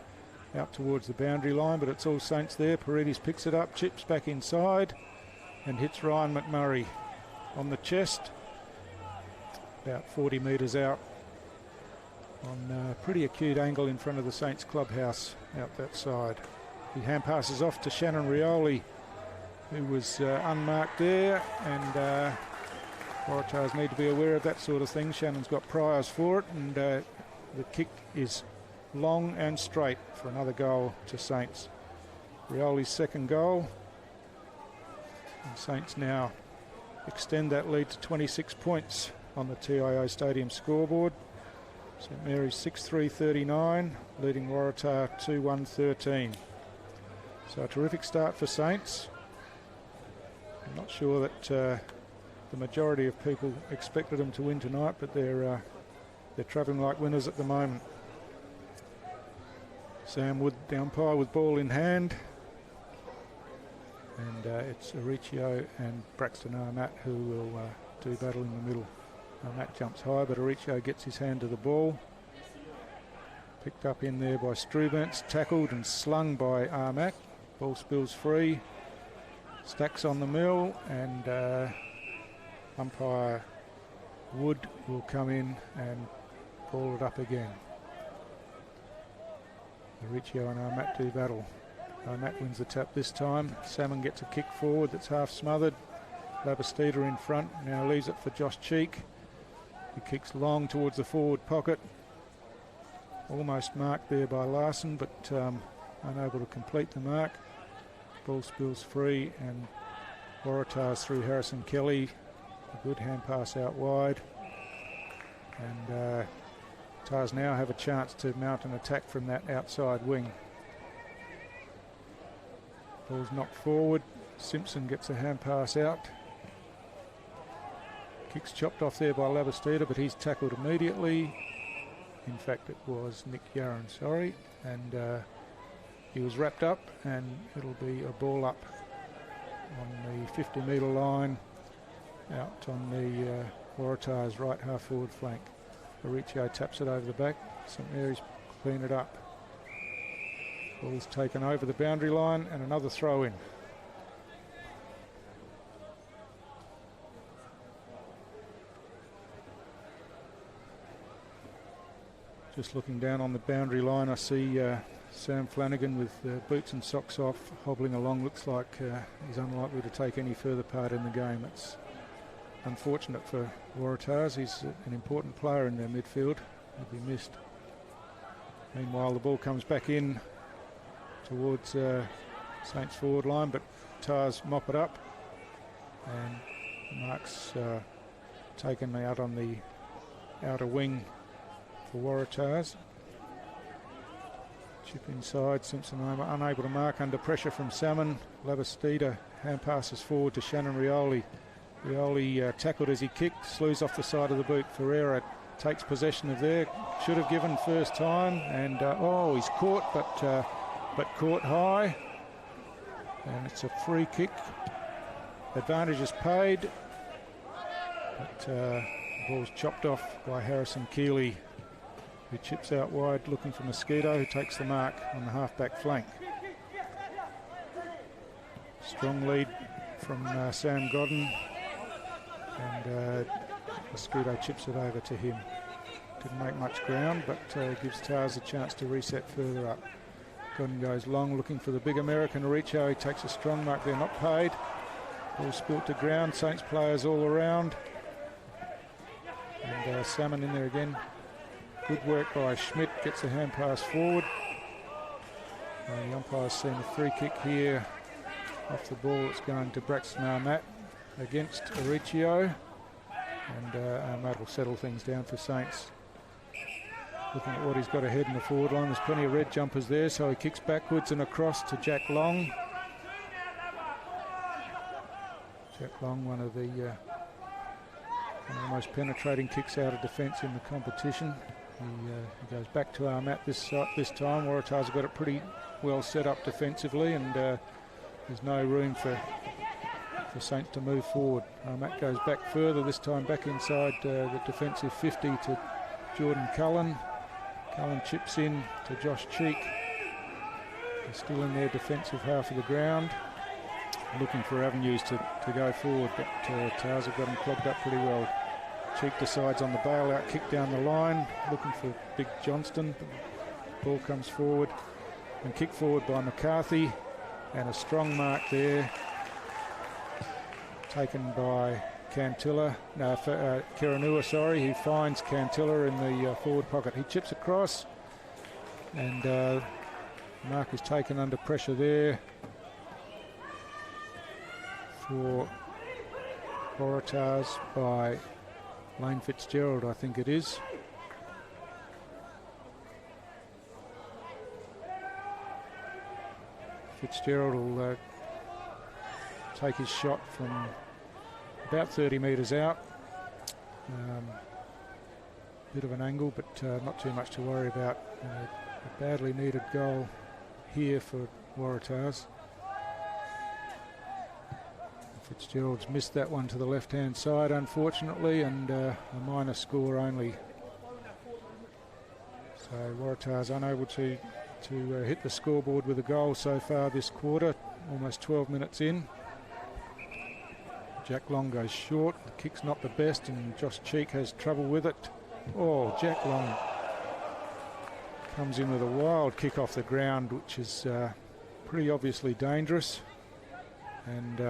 out towards the boundary line, but it's all Saints there. Paredes picks it up, chips back inside and hits Ryan McMurray on the chest, about 40 metres out on a pretty acute angle in front of the Saints clubhouse out that side. He hand passes off to Shannon Rioli, who was unmarked there, and Waratahs need to be aware of that sort of thing. Shannon's got priors for it, and the kick is long and straight for another goal to Saints. Rioli's second goal, and Saints now extend that lead to 26 points on the TIO Stadium scoreboard. St Mary's 6-3-39, leading Waratah 2-1-13. So a terrific start for Saints. I'm not sure that the majority of people expected them to win tonight, but they're travelling like winners at the moment. Sam Wood, the umpire, with ball in hand. And it's Mauricio and Braxton Armat who will do battle in the middle. Armat jumps high, but Mauricio gets his hand to the ball. Picked up in there by Strubentz, tackled and slung by Armat. Ball spills free. Stacks on the mill, and umpire Wood will come in and ball it up again. Mauricio and Armat do battle. Armat wins the tap this time. Salmon gets a kick forward that's half smothered. Labastida in front, now leaves it for Josh Cheek. He kicks long towards the forward pocket. Almost marked there by Larson, but unable to complete the mark. Ball spills free, and Waratahs through Harrison Kelly. A good hand pass out wide. And Tars now have a chance to mount an attack from that outside wing. Ball's knocked forward. Simpson gets a hand pass out. Kick's chopped off there by Labastida, but he's tackled immediately. In fact, it was Nick Yarron, sorry. And he was wrapped up, and it'll be a ball up on the 50-metre line out on the Waratahs' right half forward flank. Mauricio taps it over the back. St Mary's clean it up. Ball's taken over the boundary line, and another throw in. Just looking down on the boundary line, I see Sam Flanagan with boots and socks off, hobbling along. Looks like he's unlikely to take any further part in the game. It's unfortunate for Waratahs. He's an important player in their midfield. He'll be missed. Meanwhile, the ball comes back in towards Saints forward line, but Tars mop it up, and Mark's taken out on the outer wing for Waratahs. Chip inside, Simpson unable to mark, under pressure from Salmon. Labastida hand passes forward to Shannon Rioli. Rioli tackled as he kicked, slews off the side of the boot. Ferreira takes possession of there, should have given first time, and he's caught, but caught high, and it's a free kick. Advantage is paid, but the ball's chopped off by Harrison Keeley, who chips out wide looking for Mosquito, who takes the mark on the half-back flank. Strong lead from Sam Godden, and Mosquito chips it over to him. Didn't make much ground, but gives Tars a chance to reset further up. Godden goes long, looking for the big American Aricho. He takes a strong mark there, not paid. Ball spilt to ground, Saints players all around. And Salmon in there again. Good work by Schmidt, gets a hand pass forward. The umpire's seen a free kick here off the ball. It's going to Braxton Armat against Aricio. And Armat will settle things down for Saints. Looking at what he's got ahead in the forward line, there's plenty of red jumpers there, so he kicks backwards and across to Jack Long. Jack Long, one of the most penetrating kicks out of defence in the competition. He goes back to Armat this time. Waratahs have got it pretty well set up defensively, and there's no room for Saints to move forward. Armat goes back further, this time back inside the defensive 50 to Jordan Cullen. Cullen chips in to Josh Cheek. They're still in their defensive half of the ground, looking for avenues to go forward, but Tars have got them clogged up pretty well. Cheek decides on the bailout kick down the line, looking for Big Johnston. Ball comes forward and kick forward by McCarthy, and a strong mark there taken by Kiranua, who finds Cantilla in the forward pocket. He chips across, and mark is taken under pressure there for Waratahs by Lane Fitzgerald, I think it is. Fitzgerald will take his shot from about 30 metres out. Bit of an angle, but not too much to worry about. A badly needed goal here for Waratahs. Fitzgerald's missed that one to the left-hand side, unfortunately, and a minor score only. So Waratahs unable to hit the scoreboard with a goal so far this quarter, almost 12 minutes in. Jack Long goes short, the kick's not the best, and Josh Cheek has trouble with it. Oh, Jack Long comes in with a wild kick off the ground, which is pretty obviously dangerous. And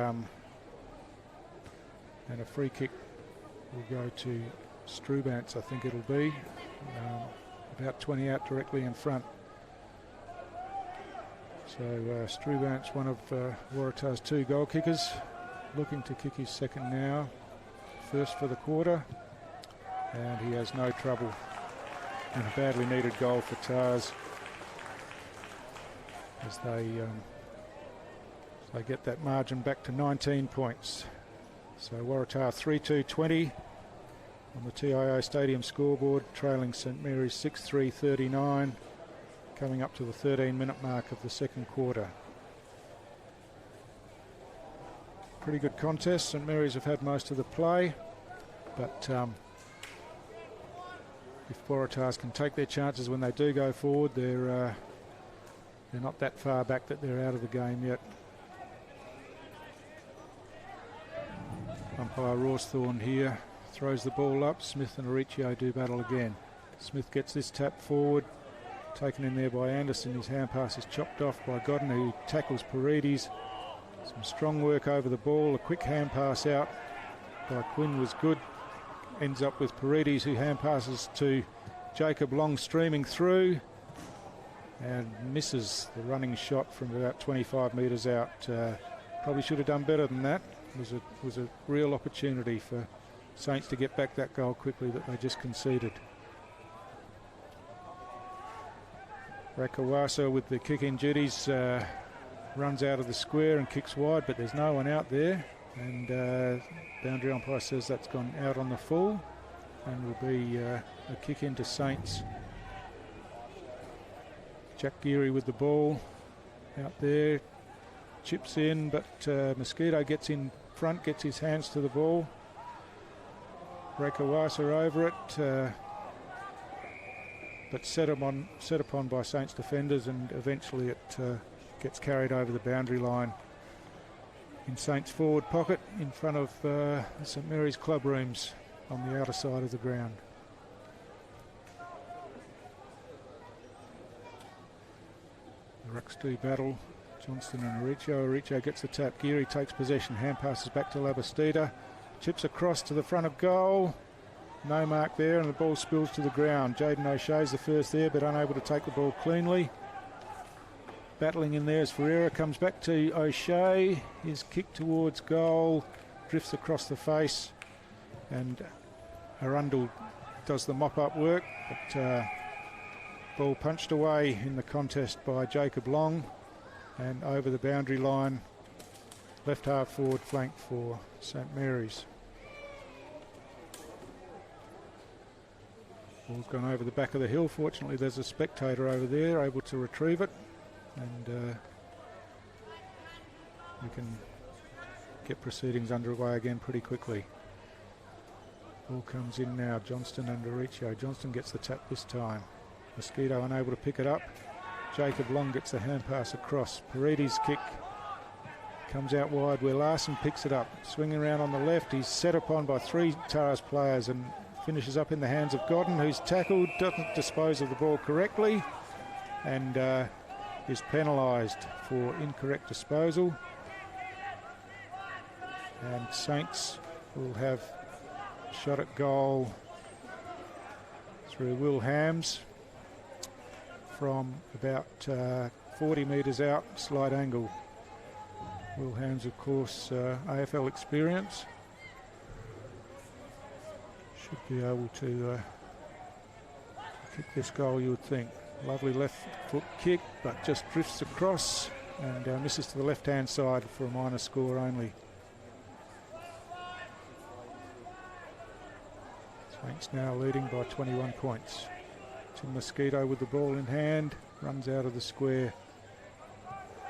a free kick will go to Strubantz, I think it'll be. About 20 out directly in front. So Strubantz, one of Waratah's two goal kickers, looking to kick his second now. First for the quarter, and he has no trouble. And a badly needed goal for Tars as they get that margin back to 19 points. So Waratah 3-2-20 on the TIO Stadium scoreboard, trailing St Mary's 6-3-39, coming up to the 13-minute mark of the second quarter. Pretty good contest. St Mary's have had most of the play, but if Waratahs can take their chances when they do go forward, they're not that far back that they're out of the game yet. Umpire Rawsthorne here throws the ball up. Smith and Aricio do battle again. Smith gets this tap forward, taken in there by Anderson. His hand pass is chopped off by Godden, who tackles Paredes. Some strong work over the ball. A quick hand pass out by Quinn was good. Ends up with Paredes, who hand passes to Jacob Long streaming through. and misses the running shot from about 25 metres out. Probably should have done better than that. It was a real opportunity for Saints to get back that goal quickly that they just conceded. Waratahs with the kicking duties runs out of the square and kicks wide, but there's no one out there, and boundary umpire says that's gone out on the full and will be a kick into Saints. Jack Geary with the ball out there, chips in, but Mosquito gets in front, gets his hands to the ball. Waratahs over it, but set upon by Saints defenders, and eventually it gets carried over the boundary line in Saints forward pocket in front of the St Mary's club rooms on the outer side of the ground. The rucks do battle, Johnston and Aricho. Aricho gets the tap, Geary takes possession, hand passes back to Labastida, chips across to the front of goal. No mark there, and the ball spills to the ground. Jaden O'Shea's the first there, but unable to take the ball cleanly. Battling in there as Ferreira comes back to O'Shea. His kick towards goal drifts across the face, and Arundel does the mop-up work, but ball punched away in the contest by Jacob Long, and over the boundary line, left half forward flank for St Mary's. Ball's gone over the back of the hill. Fortunately, there's a spectator over there able to retrieve it, and we can get proceedings underway again pretty quickly. Ball comes in now, Johnston and Aricho. Johnston gets the tap this time. Mosquito unable to pick it up. Jacob Long gets the hand pass across. Paredes' kick comes out wide where Larson picks it up. Swinging around on the left, he's set upon by three Taras players and finishes up in the hands of Godden, who's tackled, doesn't dispose of the ball correctly, and is penalised for incorrect disposal. And Saints will have shot at goal through Will Hams from about 40 metres out, slight angle. Will Hams, of course, AFL experience. Should be able to kick this goal, you would think. Lovely left foot kick, but just drifts across and misses to the left-hand side for a minor score only. Saints now leading by 21 points. Tim Mosquito with the ball in hand, runs out of the square.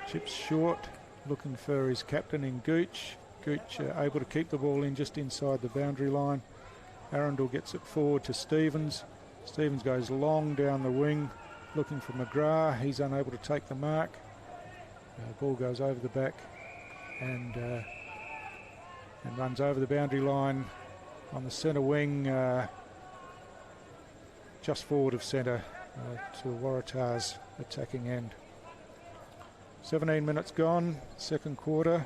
Chips short, looking for his captain in Gooch. Gooch able to keep the ball in just inside the boundary line. Arundel gets it forward to Stevens. Stevens goes long down the wing, looking for McGrath. He's unable to take the mark. Ball goes over the back and runs over the boundary line on the centre wing, just forward of centre to Waratahs attacking end. 17 minutes gone, second quarter.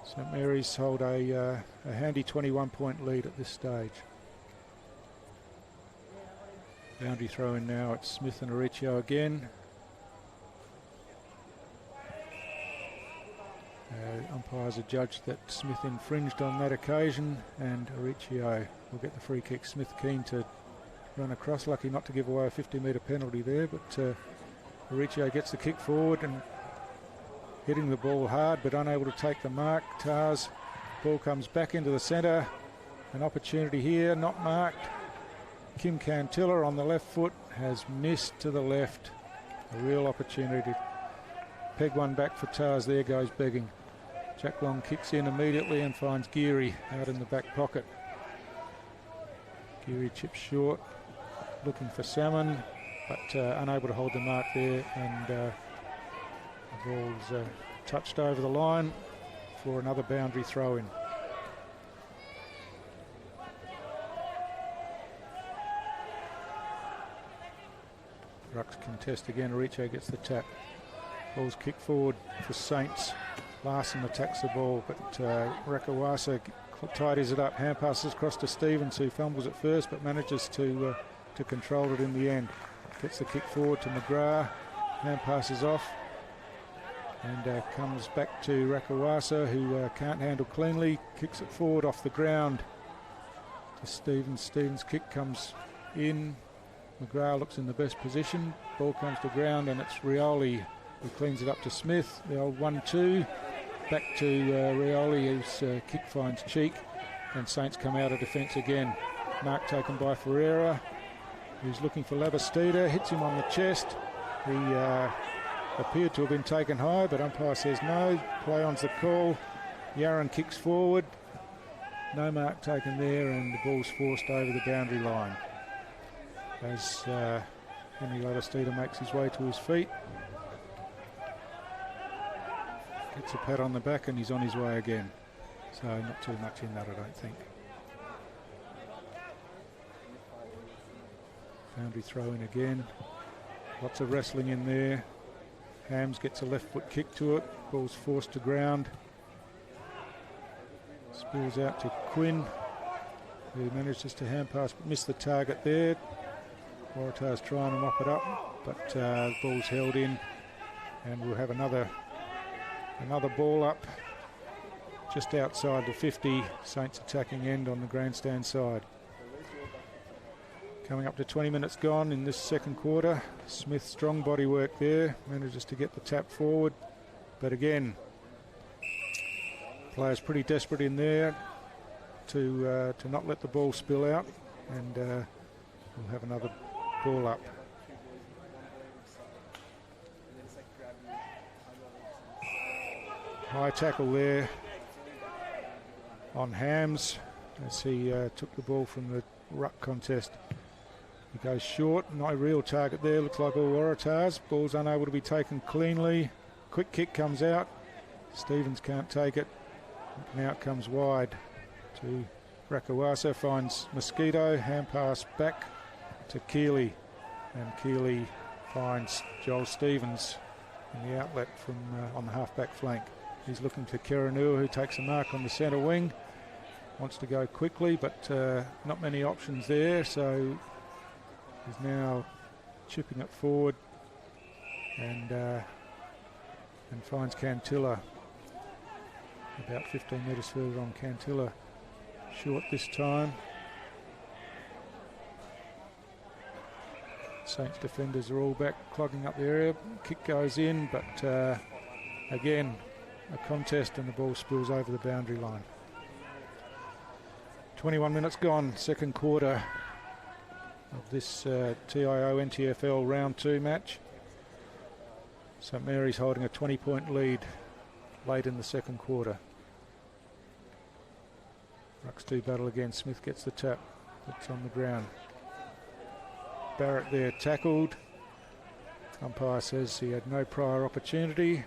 St Mary's hold a handy 21-point lead at this stage. Boundary throw in now at Smith and Aricho again. Umpires have judged that Smith infringed on that occasion, and Aricho will get the free kick. Smith keen to run across, lucky not to give away a 50-metre penalty there, but Aricho gets the kick forward and hitting the ball hard but unable to take the mark. Tars, ball comes back into the centre. An opportunity here, not marked. Kim Cantilla on the left foot has missed to the left. A real opportunity to peg one back for Tars. There goes begging. Jack Long kicks in immediately and finds Geary out in the back pocket. Geary chips short, looking for Salmon, but unable to hold the mark there, and the ball's touched over the line for another boundary throw-in. Rucks contest again. Aricho gets the tap. Ball's kicked forward for Saints. Larson attacks the ball, but Rakawasa tidies it up. Hand passes across to Stevens, who fumbles at first but manages to control it in the end. Gets the kick forward to McGrath. Hand passes off and comes back to Waratahs, who can't handle cleanly. Kicks it forward off the ground to Stevens. Stevens' kick comes in. McGrath looks in the best position. Ball comes to ground and it's Rioli who cleans it up to Smith. The old 1-2. Back to Rioli, whose kick finds cheek. And Saints come out of defence again. Mark taken by Ferreira, who's looking for Labastida. Hits him on the chest. He appeared to have been taken high, but umpire says no. Play on's the call. Yaron kicks forward. No mark taken there, and the ball's forced over the boundary line as Henry Labastida makes his way to his feet. Gets a pat on the back and he's on his way again. So not too much in that, I don't think. Boundary throw in again. Lots of wrestling in there. Hams gets a left foot kick to it. Ball's forced to ground. Spills out to Quinn, who manages to hand pass but missed the target there. Waratahs trying to mop it up, but the ball's held in, and we'll have another ball up just outside the 50. Saints attacking end on the grandstand side. Coming up to 20 minutes gone in this second quarter. Smith, strong body work there, manages to get the tap forward, but again, players pretty desperate in there to not let the ball spill out, and we'll have another ball up. High tackle there on Hams as he took the ball from the ruck contest. He goes short, no real target there, looks like all Waratahs. Ball's unable to be taken cleanly. Quick kick comes out. Stevens can't take it. Now it comes wide to Rakawasa, finds Mosquito, hand pass back to Keeley, and Keeley finds Joel Stevens in the outlet from on the half-back flank. He's looking to Keranua, who takes a mark on the centre wing. Wants to go quickly, but not many options there, so he's now chipping it forward and finds Cantilla about 15 metres further on. Cantilla short this time. Saints defenders are all back clogging up the area. Kick goes in, but again a contest and the ball spills over the boundary line. 21 minutes gone, second quarter of this TIO NTFL round 2 match. St Mary's holding a 20-point lead late in the second quarter. Rucks do battle again. Smith gets the tap. It's on the ground. Barrett there tackled. Umpire says he had no prior opportunity,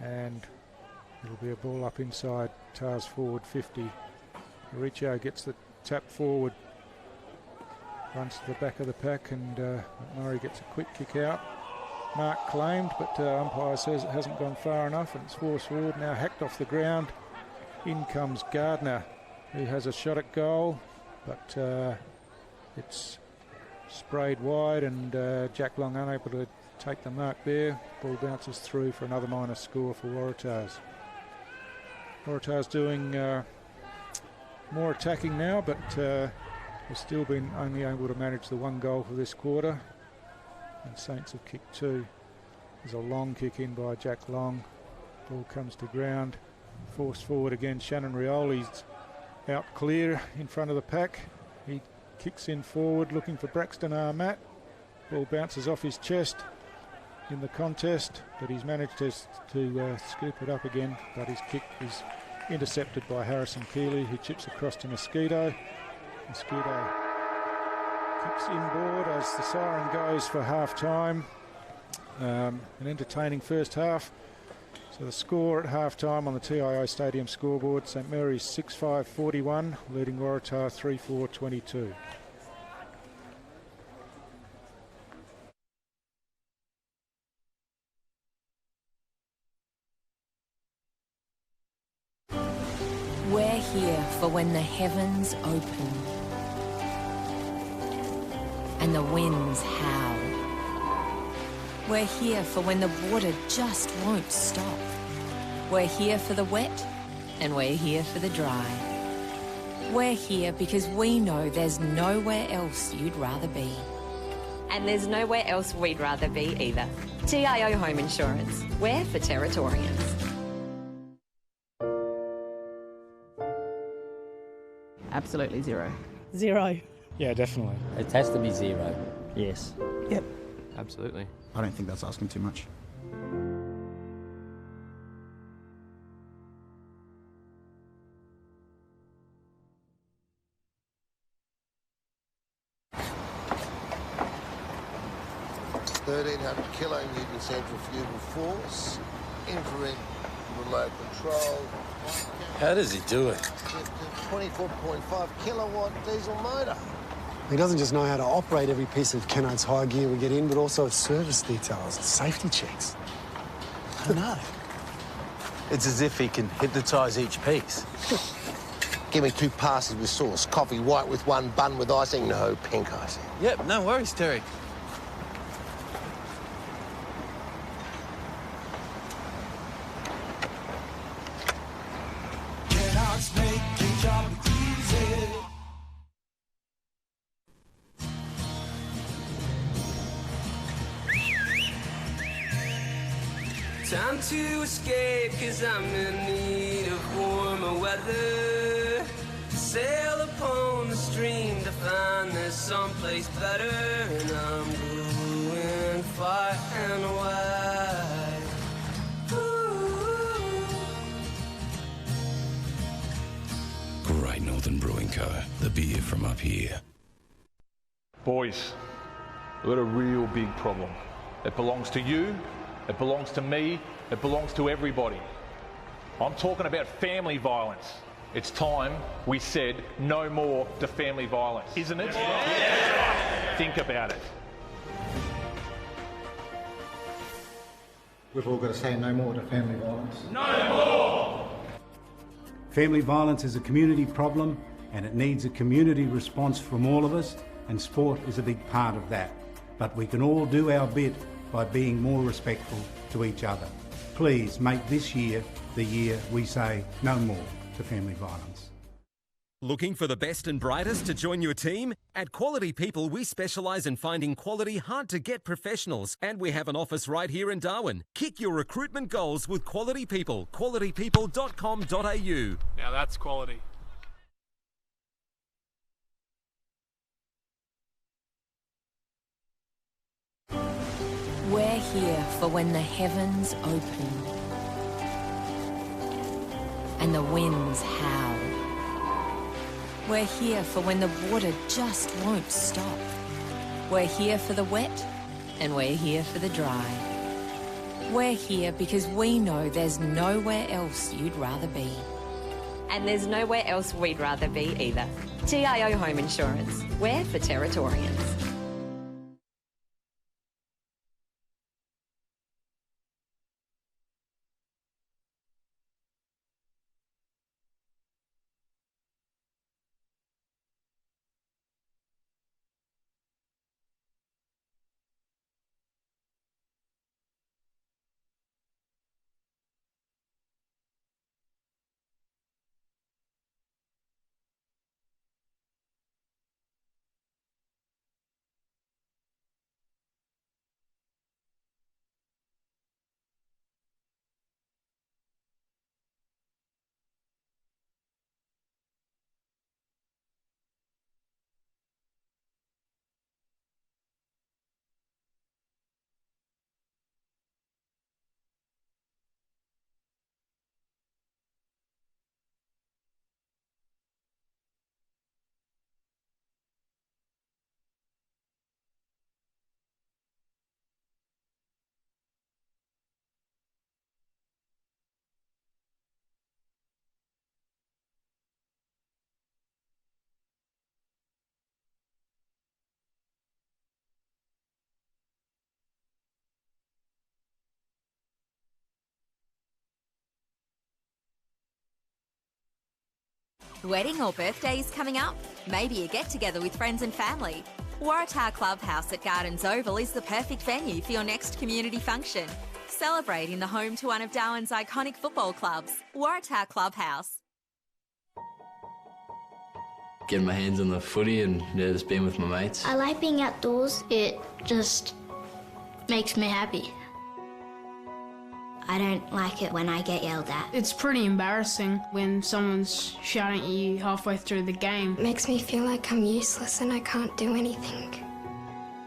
and it'll be a ball up inside Tars forward 50. Richo gets the tap forward, runs to the back of the pack, and McMurray gets a quick kick out. Mark claimed, but umpire says it hasn't gone far enough, and it's forced forward, now hacked off the ground. In comes Gardner, who has a shot at goal, but it's sprayed wide, and Jack Long unable to take the mark there. Ball bounces through for another minor score for Waratahs. Waratahs doing more attacking now, but we've still been only able to manage the one goal for this quarter, and Saints have kicked 2. There's a long kick in by Jack Long. Ball comes to ground, forced forward again. Shannon Rioli's out clear in front of the pack. He kicks in forward looking for Braxton Armat. Ball bounces off his chest in the contest, but he's managed to scoop it up again, but his kick is intercepted by Harrison Keeley, who chips across to Mosquito. Mosquito kicks inboard as the siren goes for half-time. An entertaining first half. So the score at half-time on the TIO Stadium scoreboard, St Mary's 6-5-41, leading Waratah 3-4-22. We're here for when the heavens open and the winds howl. We're here for when the water just won't stop. We're here for the wet, and we're here for the dry. We're here because we know there's nowhere else you'd rather be. And there's nowhere else we'd rather be either. TIO Home Insurance. We're for Territorians. Absolutely zero. Zero. Yeah, definitely. It has to be zero. Yes. Yep. Absolutely. I don't think that's asking too much. kilonewton centrifugal force, infrared remote control. How does he do it? 24.5 kilowatt diesel motor. He doesn't just know how to operate every piece of Kennard's high gear we get in, but also its service details, its safety checks. I don't know. It's as if he can hypnotise each piece. Give me 2 passes with sauce, coffee white with 1, bun with icing, no pink icing. Yep, no worries, Terry. Time to escape, 'cause I'm in need of warmer weather. Sail upon the stream to find there's someplace better. And I'm going far and wide. Great Northern Brewing Co., the beer from up here. Boys, we've got a real big problem. It belongs to you, it belongs to me, it belongs to everybody. I'm talking about family violence. It's time we said no more to family violence, isn't it? Yeah. Think about it. We've all got to say no more to family violence. No more! Family violence is a community problem and it needs a community response from all of us, and sport is a big part of that. But we can all do our bit by being more respectful to each other. Please make this year the year we say no more to family violence. Looking for the best and brightest to join your team? At Quality People, we specialise in finding quality, hard-to-get professionals, and we have an office right here in Darwin. Kick your recruitment goals with Quality People. qualitypeople.com.au. Now that's quality. We're here for when the heavens open and the winds howl. We're here for when the water just won't stop. We're here for the wet, and we're here for the dry. We're here because we know there's nowhere else you'd rather be. And there's nowhere else we'd rather be either. TIO Home Insurance. We're for Territorians. Wedding or birthdays coming up? Maybe a get-together with friends and family. Waratah Clubhouse at Gardens Oval is the perfect venue for your next community function. Celebrate in the home to one of Darwin's iconic football clubs, Waratah Clubhouse. Getting my hands on the footy and just being with my mates. I like being outdoors. It just makes me happy. I don't like it when I get yelled at. It's pretty embarrassing when someone's shouting at you halfway through the game. It makes me feel like I'm useless and I can't do anything.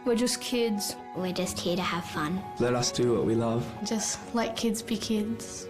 We're just kids. We're just here to have fun. Let us do what we love. Just let kids be kids.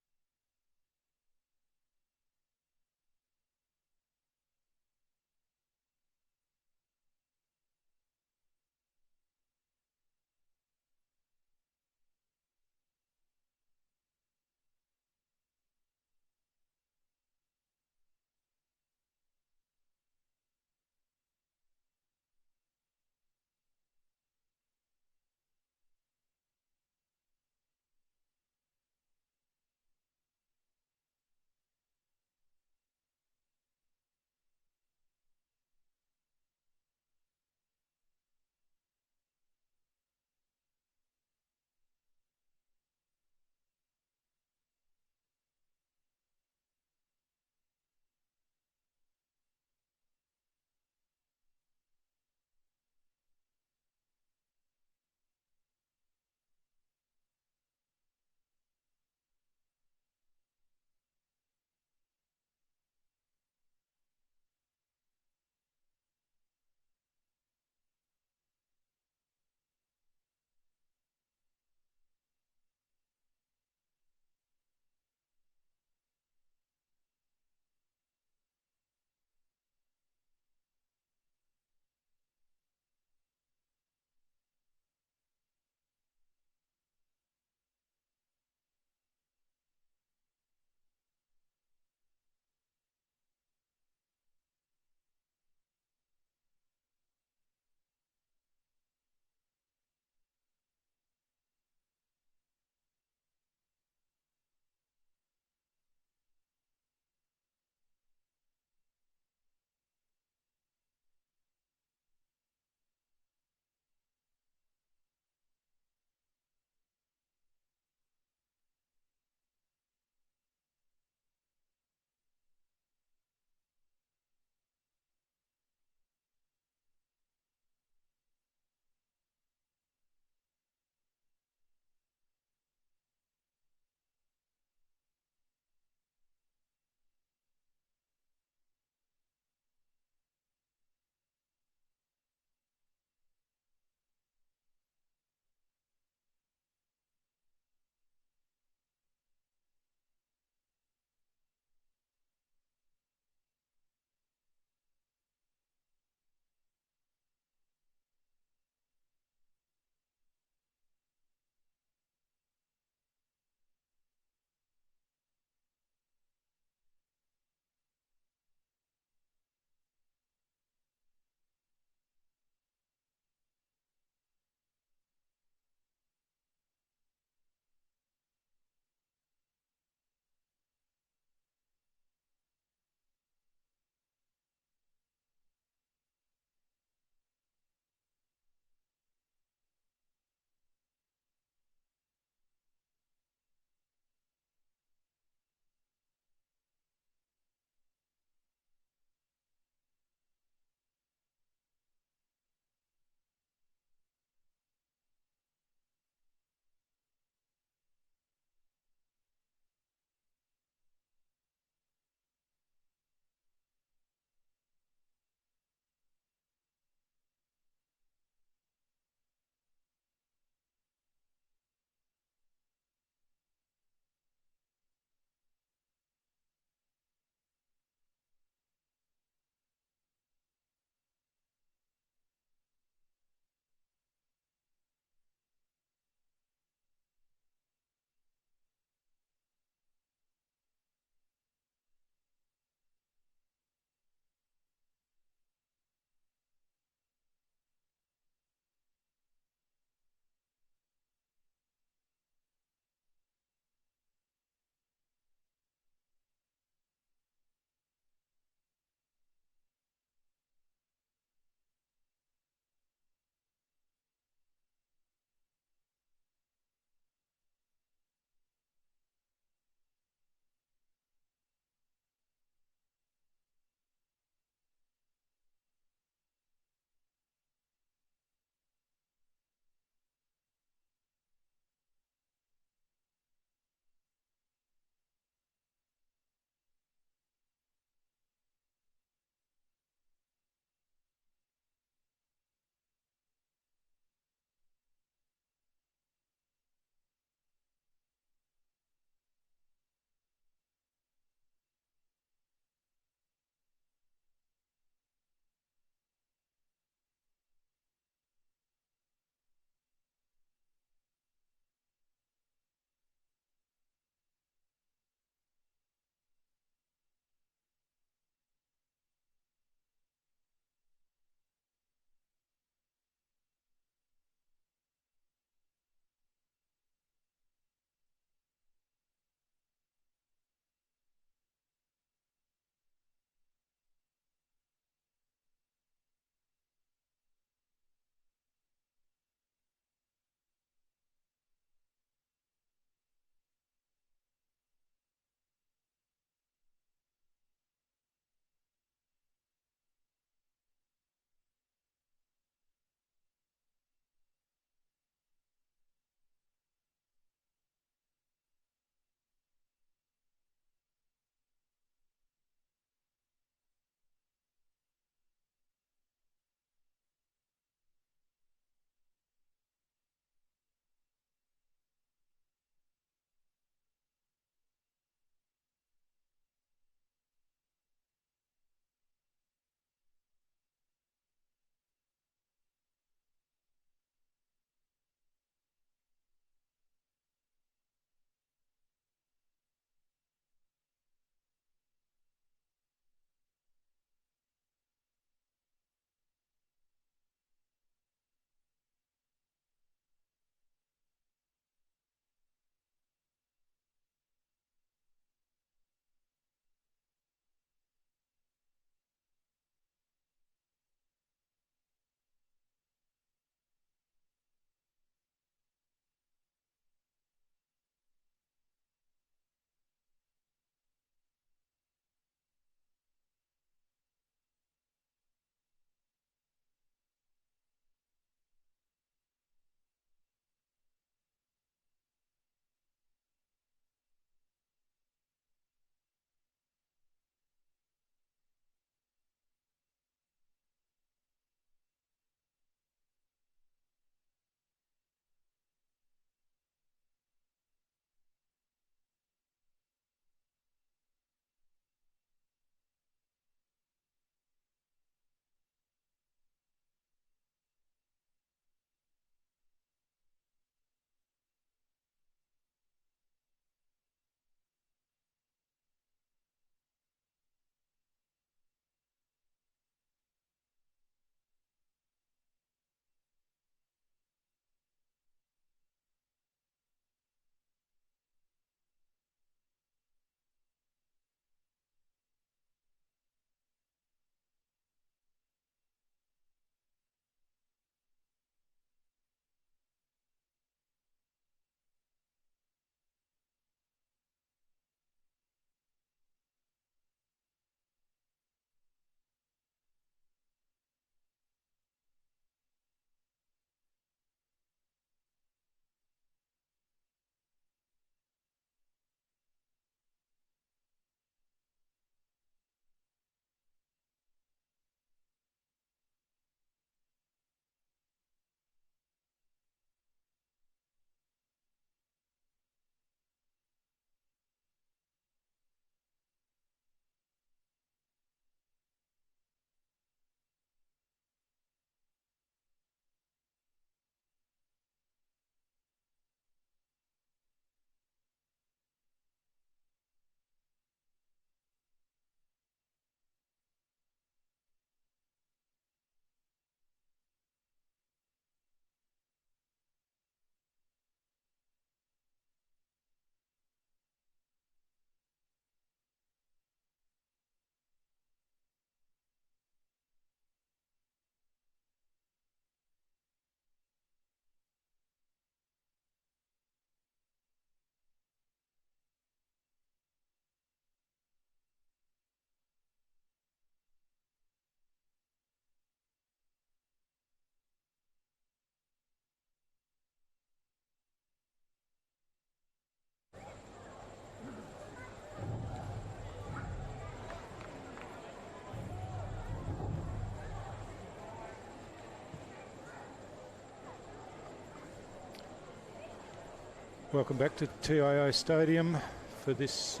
Welcome back to TIO Stadium for this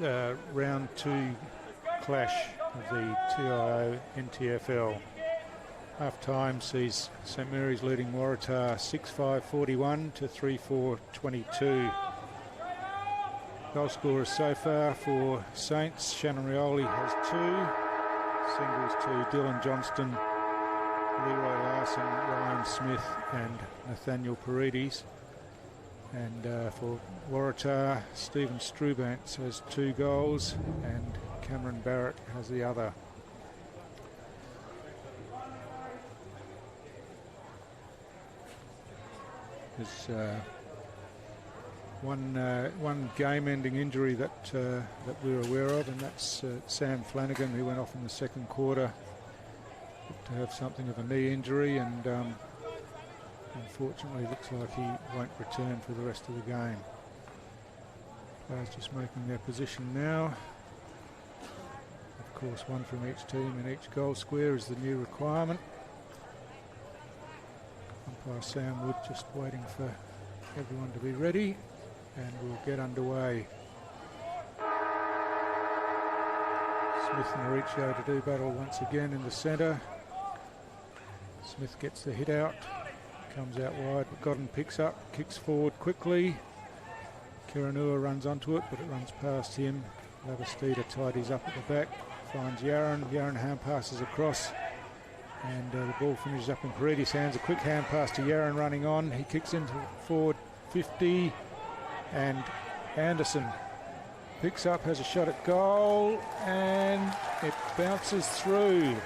round 2 clash of the TIO NTFL. Half time sees St Mary's leading Waratah 6-5-41 to 3-4-22. Goal scorers so far for Saints: Shannon Rioli has 2, singles to Dylan Johnston, Leroy Larson, Ryan Smith and Nathaniel Paredes. And for Waratah, Stephen Strubantz has 2 goals and Cameron Barrett has the other. There's one game-ending injury that we're aware of, and that's Sam Flanagan, who went off in the second quarter to have something of a knee injury, and unfortunately looks like he won't return for the rest of the game. Players just making their position now. Of course, one from each team in each goal square is the new requirement. Umpire Sam Wood just waiting for everyone to be ready, and we'll get underway. Smith and Mauricio to do battle once again in the centre. Smith gets the hit out, comes out wide, but Godden picks up, kicks forward quickly. Kiranua runs onto it, but it runs past him. Lavastida tidies up at the back, finds Yaron. Yaron hand passes across, and the ball finishes up in Paredes' hands. A quick hand pass to Yaron running on. He kicks into forward 50, and Anderson picks up, has a shot at goal, and it bounces through.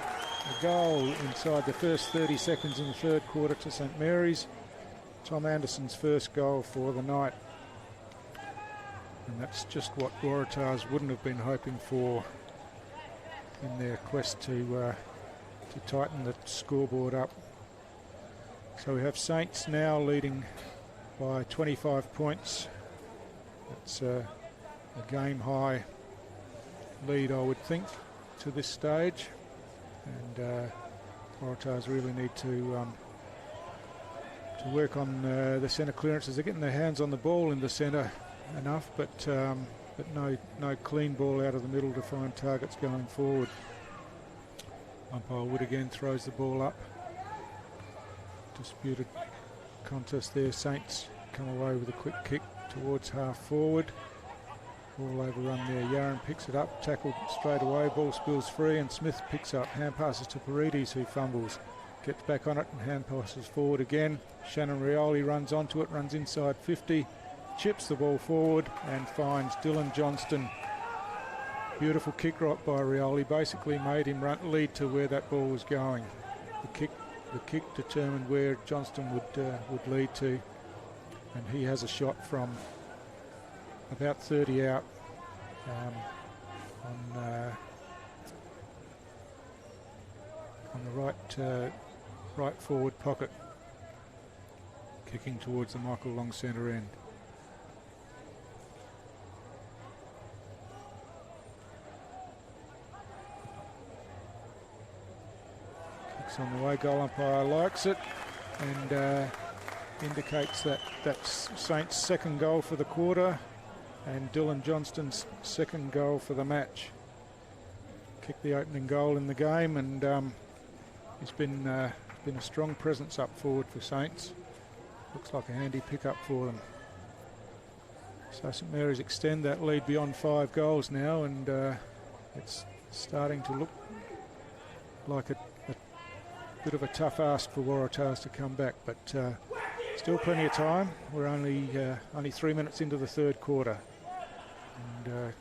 A goal inside the first 30 seconds in the third quarter to St Mary's. Tom Anderson's first goal for the night. And that's just what Waratahs wouldn't have been hoping for in their quest to tighten the scoreboard up. So we have Saints now leading by 25 points. That's a game-high lead, I would think, to this stage. And Waratahs really need to work on the centre clearances. They're getting their hands on the ball in the centre enough, but no clean ball out of the middle to find targets going forward. Umpire Wood again throws the ball up. Disputed contest there. Saints come away with a quick kick towards half forward. Ball overrun there. Yaron picks it up, tackled straight away. Ball spills free, and Smith picks up. Hand passes to Paredes, who fumbles. Gets back on it and hand passes forward again. Shannon Rioli runs onto it, runs inside 50, chips the ball forward and finds Dylan Johnston. Beautiful kick right by Rioli. Basically made him lead to where that ball was going. The kick determined where Johnston would lead to, and he has a shot from about 30 out on the right forward pocket, kicking towards the Michael Long centre end. Kicks on the way, goal umpire likes it, and indicates that that's Saints' second goal for the quarter and Dylan Johnston's second goal for the match. Kicked the opening goal in the game, and he's been a strong presence up forward for Saints. Looks like a handy pickup for them. So St Mary's extend that lead beyond 5 goals now, and it's starting to look like a bit of a tough ask for Waratahs to come back, but still plenty of time. We're only 3 minutes into the third quarter, and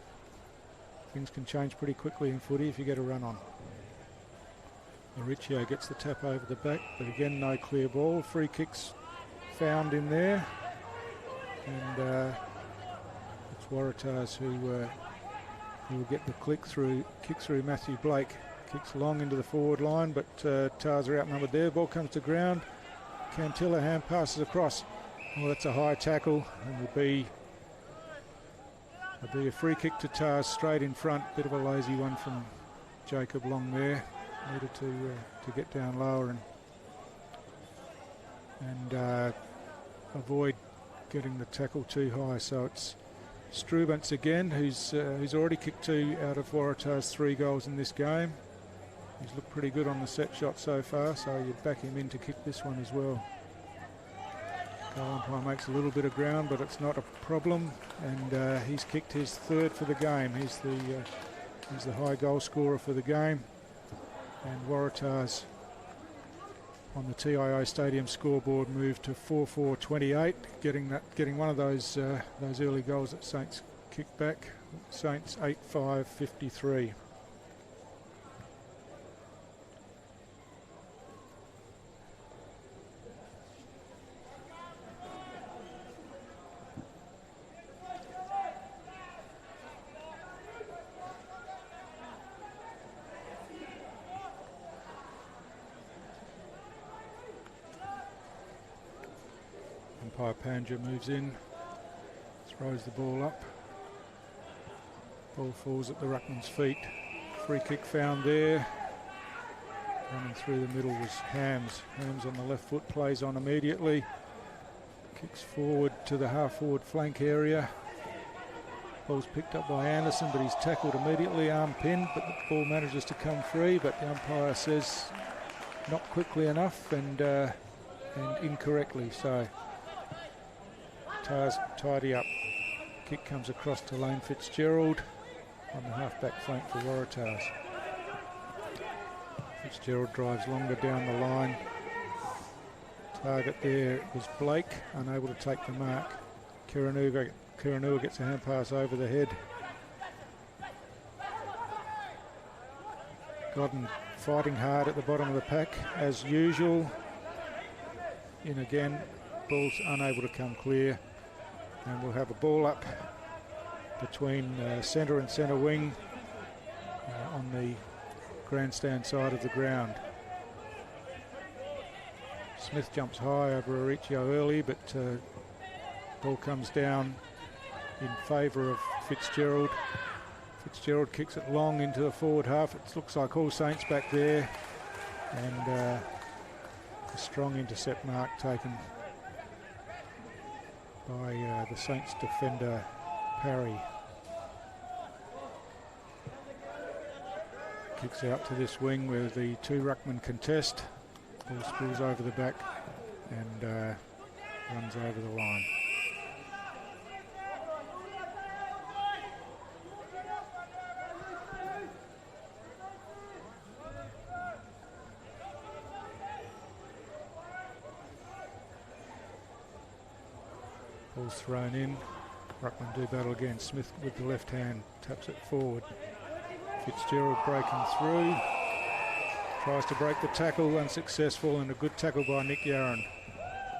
things can change pretty quickly in footy if you get a run on. Mauricio gets the tap over the back, but again no clear ball. Free kicks found in there, and it's Waratahs who will get the kick through Matthew Blake. Kicks long into the forward line, but Tars are outnumbered there. Ball comes to ground. Cantilla hand passes across. Well, that's a high tackle, and will be a free kick to Tars straight in front. Bit of a lazy one from Jacob Long there. Needed to get down lower and avoid getting the tackle too high. So it's Strubens again, who's already kicked 2 out of Waratah's 3 goals in this game. He's looked pretty good on the set shot so far, so you'd back him in to kick this one as well. Goal umpire makes a little bit of ground, but it's not a problem, and he's kicked his 3rd for the game. He's the high goal scorer for the game, and Waratahs on the TIO Stadium scoreboard moved to 4-4-28, getting one of those early goals that Saints kicked back. Saints 8-5-53. Umpire Panja moves in, throws the ball up. Ball falls at the ruckman's feet. Free kick found there. Running through the middle was Hams. Hams on the left foot, plays on immediately. Kicks forward to the half-forward flank area. Ball's picked up by Anderson, but he's tackled immediately, arm pinned, but the ball manages to come free, but the umpire says not quickly enough and incorrectly, so Tars tidy up. Kick comes across to Lane Fitzgerald on the half-back flank for Waratahs. Fitzgerald drives longer down the line. Target there was Blake, unable to take the mark. Kiranua gets a hand pass over the head. Godden fighting hard at the bottom of the pack as usual. In again, ball's unable to come clear, and we'll have a ball up between centre and centre wing on the grandstand side of the ground. Smith jumps high over Auricio early, but ball comes down in favour of Fitzgerald. Fitzgerald kicks it long into the forward half. It looks like all Saints back there, and a strong intercept mark taken by the Saints defender Parry. Kicks out to this wing where the 2 ruckmen contest. Ball spills over the back and runs over the line. Ball's thrown in. Ruckman do battle again. Smith with the left hand taps it forward. Fitzgerald breaking through. Tries to break the tackle, unsuccessful, and a good tackle by Nick Yarran.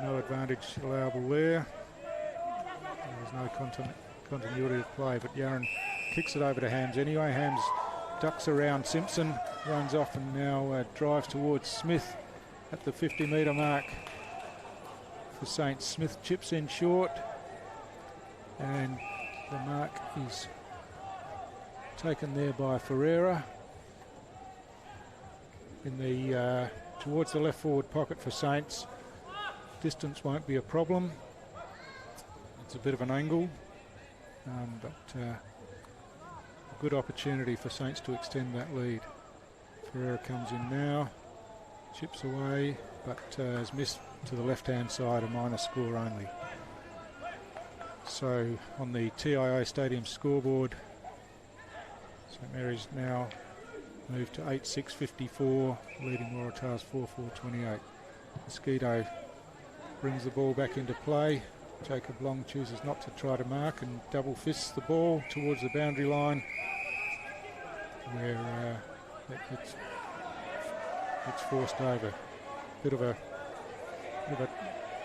No advantage allowable there. There's no continuity of play, but Yarran kicks it over to Hams anyway. Hams ducks around Simpson, runs off and now drives towards Smith at the 50-metre mark for Saints. Smith chips in short, and the mark is taken there by Ferreira in the towards the left forward pocket for Saints. Distance won't be a problem. It's a bit of an angle, but a good opportunity for Saints to extend that lead. Ferreira comes in now, chips away, but has missed to the left-hand side, a minor score only. So on the TIO Stadium scoreboard, St Mary's now moved to 8-6-54, leading Waratahs 4-4-28. Mosquito brings the ball back into play. Jacob Long chooses not to try to mark and double fists the ball towards the boundary line, where it's forced over. Bit of a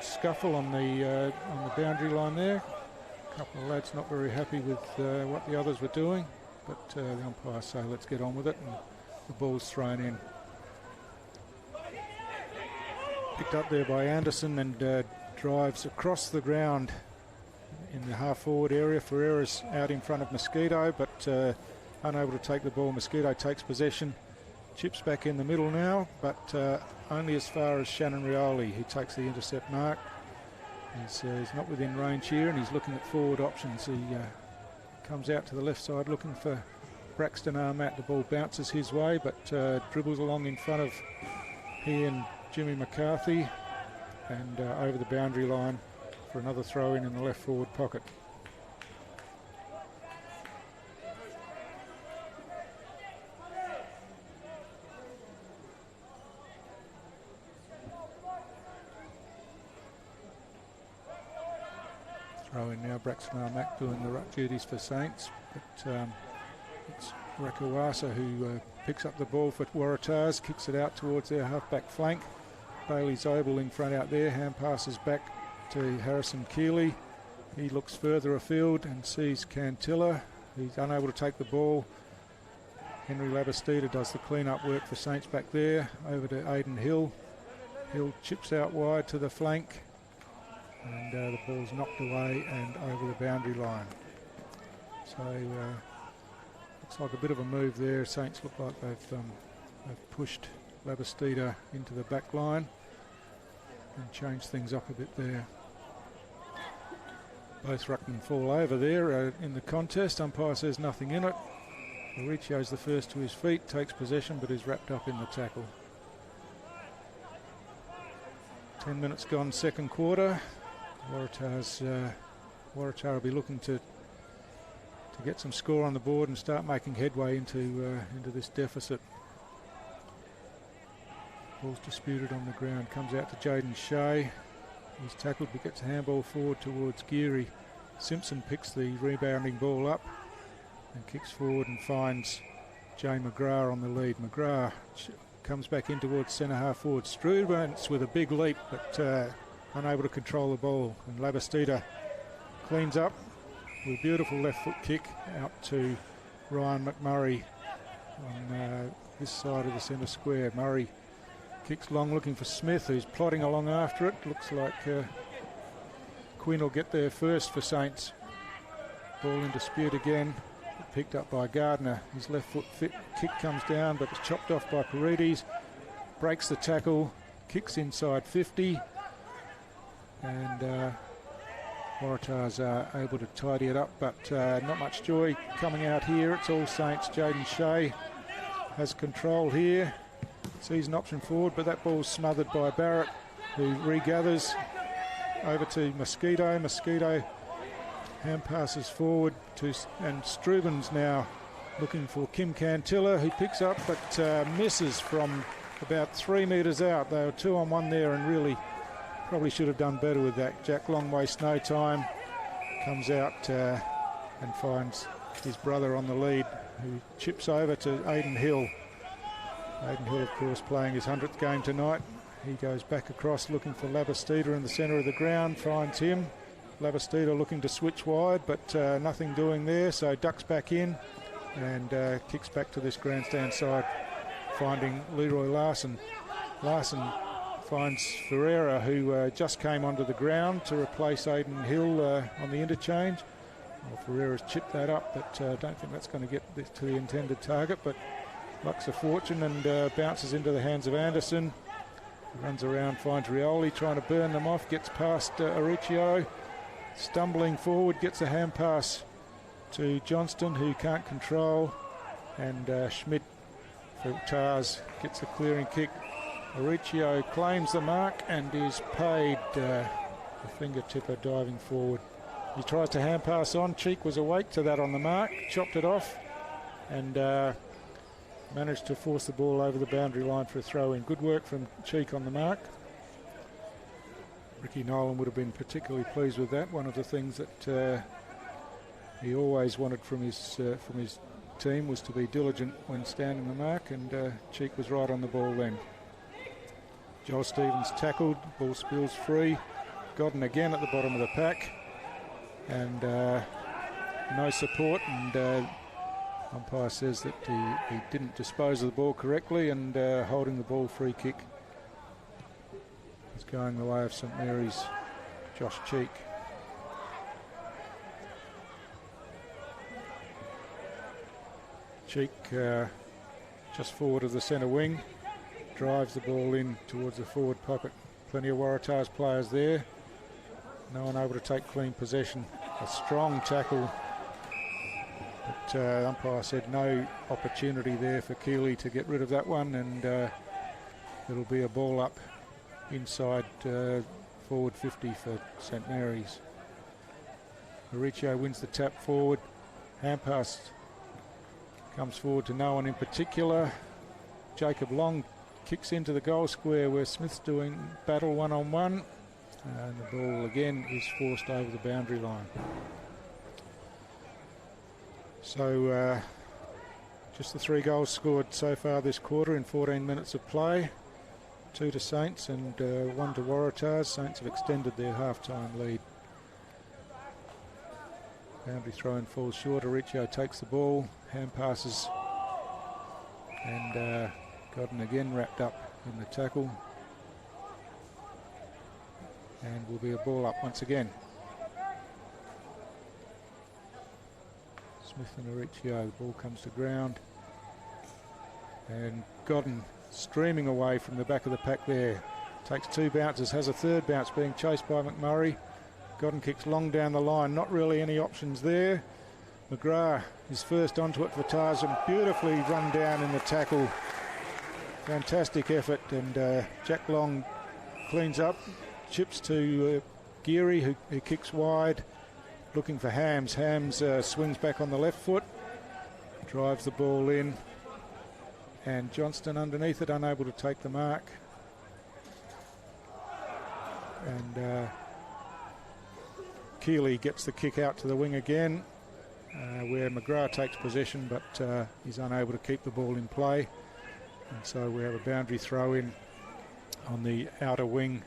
scuffle on the boundary line there. A couple of lads not very happy with what the others were doing, but the umpire say let's get on with it, and the ball's thrown in. Picked up there by Anderson and drives across the ground in the half-forward area. Ferreira's out in front of Mosquito, but unable to take the ball. Mosquito takes possession, chips back in the middle now, but only as far as Shannon Rioli, who takes the intercept mark. He's not within range here, and he's looking at forward options. He comes out to the left side looking for Braxton Armat. The ball bounces his way, but dribbles along in front of he and Jimmy McCarthy, and over the boundary line for another throw in the left forward pocket. Throw in now, Braxton Armat doing the ruck duties for Saints, but it's Rakawasa who picks up the ball for Waratahs, kicks it out towards their half-back flank. Bailey Zobel in front out there, hand passes back to Harrison Keeley. He looks further afield and sees Cantilla. He's unable to take the ball. Henry Labastida does the clean-up work for Saints back there, over to Aiden Hill. Hill chips out wide to the flank, and the ball's knocked away and over the boundary line. So looks like a bit of a move there. Saints look like they've pushed Labastida into the back line and changed things up a bit there. Both ruckmen fall over there in the contest. Umpire says nothing in it. Mauricio's the first to his feet, takes possession but is wrapped up in the tackle. 10 minutes gone, second quarter. Waratah will be looking to get some score on the board and start making headway into this deficit. Ball's disputed on the ground, comes out to Jaden Shea. He's tackled but gets a handball forward towards Geary. Simpson picks the rebounding ball up and kicks forward and finds Jay McGrath on the lead. McGrath comes back in towards centre half forward. Strubens with a big leap but unable to control the ball, and Labastida cleans up with a beautiful left foot kick out to Ryan McMurray on this side of the centre square. Murray kicks long looking for Smith, who's plodding along after it. Looks like Quinn will get there first for Saints. Ball in dispute again, picked up by Gardner. His left foot kick comes down but it's chopped off by Paredes. Breaks the tackle, kicks inside 50, and Waratahs are able to tidy it up, but not much joy coming out here. It's all Saints. Jaden Shea has control here, sees an option forward, but that ball's smothered by Barrett, who regathers over to Mosquito. Mosquito hand passes forward to, and Strubens now looking for Kim Cantilla, who picks up but misses from about 3 metres out. They were 2-on-1 there and really probably should have done better with that. Jack Long wastes no time, comes out and finds his brother on the lead, who chips over to Aiden Hill. Aiden Hill, of course, playing his 100th game tonight. He goes back across looking for Labastida in the centre of the ground, finds him. Labastida looking to switch wide, but nothing doing there, so ducks back in and kicks back to this grandstand side, finding Leroy Larson. Larson finds Ferreira, who just came onto the ground to replace Aiden Hill on the interchange. Well, Ferreira's chipped that up, but I don't think that's going to get to the intended target, but luck's a fortune and bounces into the hands of Anderson. Runs around, finds Rioli trying to burn them off, gets past Auricio, stumbling forward, gets a hand pass to Johnston, who can't control, and Schmidt for Tars gets a clearing kick. Auricio claims the mark and is paid. The fingertipper diving forward. He tries to hand pass on. Cheek was awake to that on the mark, chopped it off, and managed to force the ball over the boundary line for a throw in. Good work from Cheek on the mark. Ricky Nolan would have been particularly pleased with that. One of the things that he always wanted from his team was to be diligent when standing the mark, and Cheek was right on the ball then. Joel Stevens tackled, ball spills free. Godden again at the bottom of the pack, and no support, and umpire says that he didn't dispose of the ball correctly, and holding the ball free kick is going the way of St Mary's Josh Cheek. Cheek just forward of the centre wing, drives the ball in towards the forward pocket. Plenty of Waratahs players there. No one able to take clean possession. A strong tackle. But umpire said no opportunity there for Keeley to get rid of that one, and it'll be a ball up inside forward 50 for St Mary's. Mauricio wins the tap forward. Hand pass comes forward to no one in particular. Jacob Long kicks into the goal square where Smith's doing battle one-on-one, and the ball again is forced over the boundary line. So just the 3 goals scored so far this quarter in 14 minutes of play. 2 to Saints and 1 to Waratahs. Saints have extended their half-time lead. Boundary throw-in falls short. Mauricio takes the ball, hand passes, and Godden again wrapped up in the tackle. And will be a ball up once again. Smith and Mauricio, the ball comes to ground. And Godden streaming away from the back of the pack there. Takes 2 bounces, has a 3rd bounce being chased by McMurray. Godden kicks long down the line, not really any options there. McGrath is first onto it for Tarzan, beautifully run down in the tackle. Fantastic effort, and Jack Long cleans up, chips to Geary, who kicks wide, looking for Hams. Hams swings back on the left foot, drives the ball in, and Johnston underneath it, unable to take the mark. And Keeley gets the kick out to the wing again, where McGrath takes possession, but he's unable to keep the ball in play. And so we have a boundary throw in on the outer wing,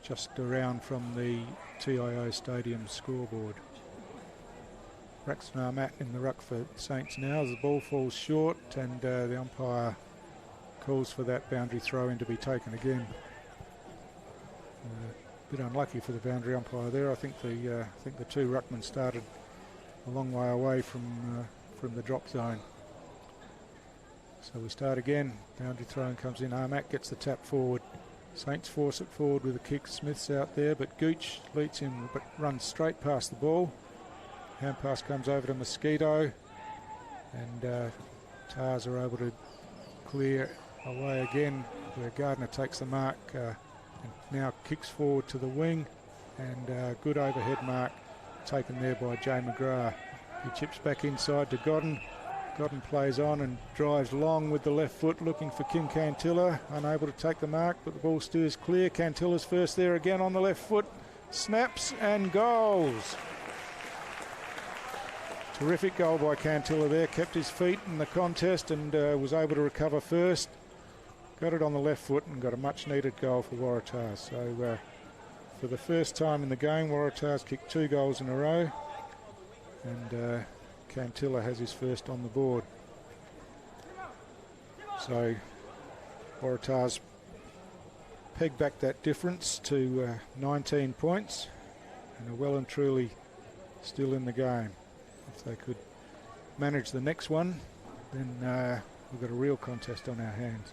just around from the TIO Stadium scoreboard. Braxton Armat in the ruck for Saints now as the ball falls short, and the umpire calls for that boundary throw in to be taken again. A bit unlucky for the boundary umpire there. I think the 2 ruckmen started a long way away from the drop zone. So we start again. Boundary throw-in comes in. Armat gets the tap forward. Saints force it forward with a kick. Smith's out there, but Gooch leads him, but runs straight past the ball. Hand pass comes over to Mosquito, and Tars are able to clear away again, where Gardner takes the mark and now kicks forward to the wing, and good overhead mark taken there by Jay McGrath. He chips back inside to Godden. Godden plays on and drives long with the left foot, looking for Kim Cantilla, unable to take the mark, but the ball steers clear. Cantilla's first there again on the left foot, snaps and goals. Terrific goal by Cantilla there, kept his feet in the contest and was able to recover first. Got it on the left foot and got a much needed goal for Waratahs. So for the first time in the game, Waratahs kicked 2 goals in a row, and Cantilla has his first on the board. So Waratahs peg back that difference to 19 points and are well and truly still in the game. If they could manage the next one, then we've got a real contest on our hands.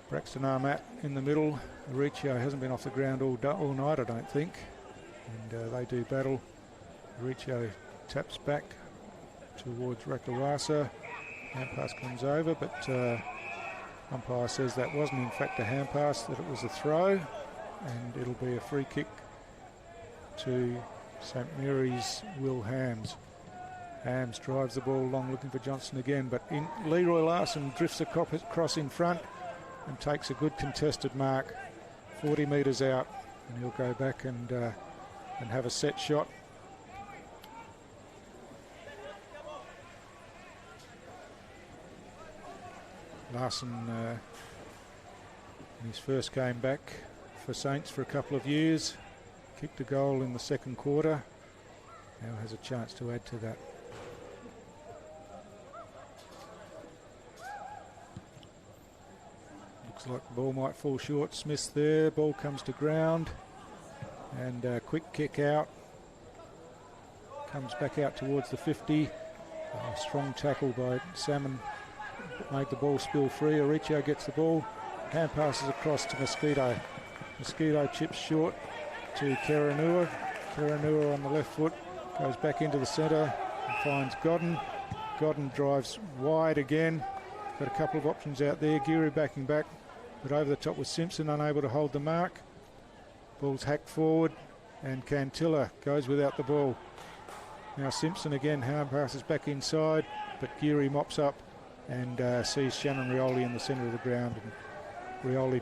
Braxton Armat in the middle. Mauricio hasn't been off the ground all night, I don't think. And they do battle. Mauricio taps back towards Rakawasa. Hand pass comes over, but umpire says that wasn't in fact a hand pass, that it was a throw, and it'll be a free kick to St Mary's Will Hams. Hams drives the ball long looking for Johnson again, but Leroy Larson drifts across in front and takes a good contested mark 40 metres out, and he'll go back and have a set shot. Larson in his first game back for Saints for a couple of years, kicked a goal in the second quarter, now has a chance to add to that. Looks like the ball might fall short. Smith's there, ball comes to ground, and a quick kick out, comes back out towards the 50. A strong tackle by Salmon made the ball spill free. Mauricio gets the ball, hand passes across to Mosquito. Mosquito chips short to Karanua. Karanua on the left foot, goes back into the centre and finds Godden. Godden drives wide again. Got a couple of options out there. Geary backing back, but over the top was Simpson, unable to hold the mark. Ball's hacked forward, and Cantilla goes without the ball. Now Simpson again, hand passes back inside, but Geary mops up and sees Shannon Rioli in the centre of the ground. And Rioli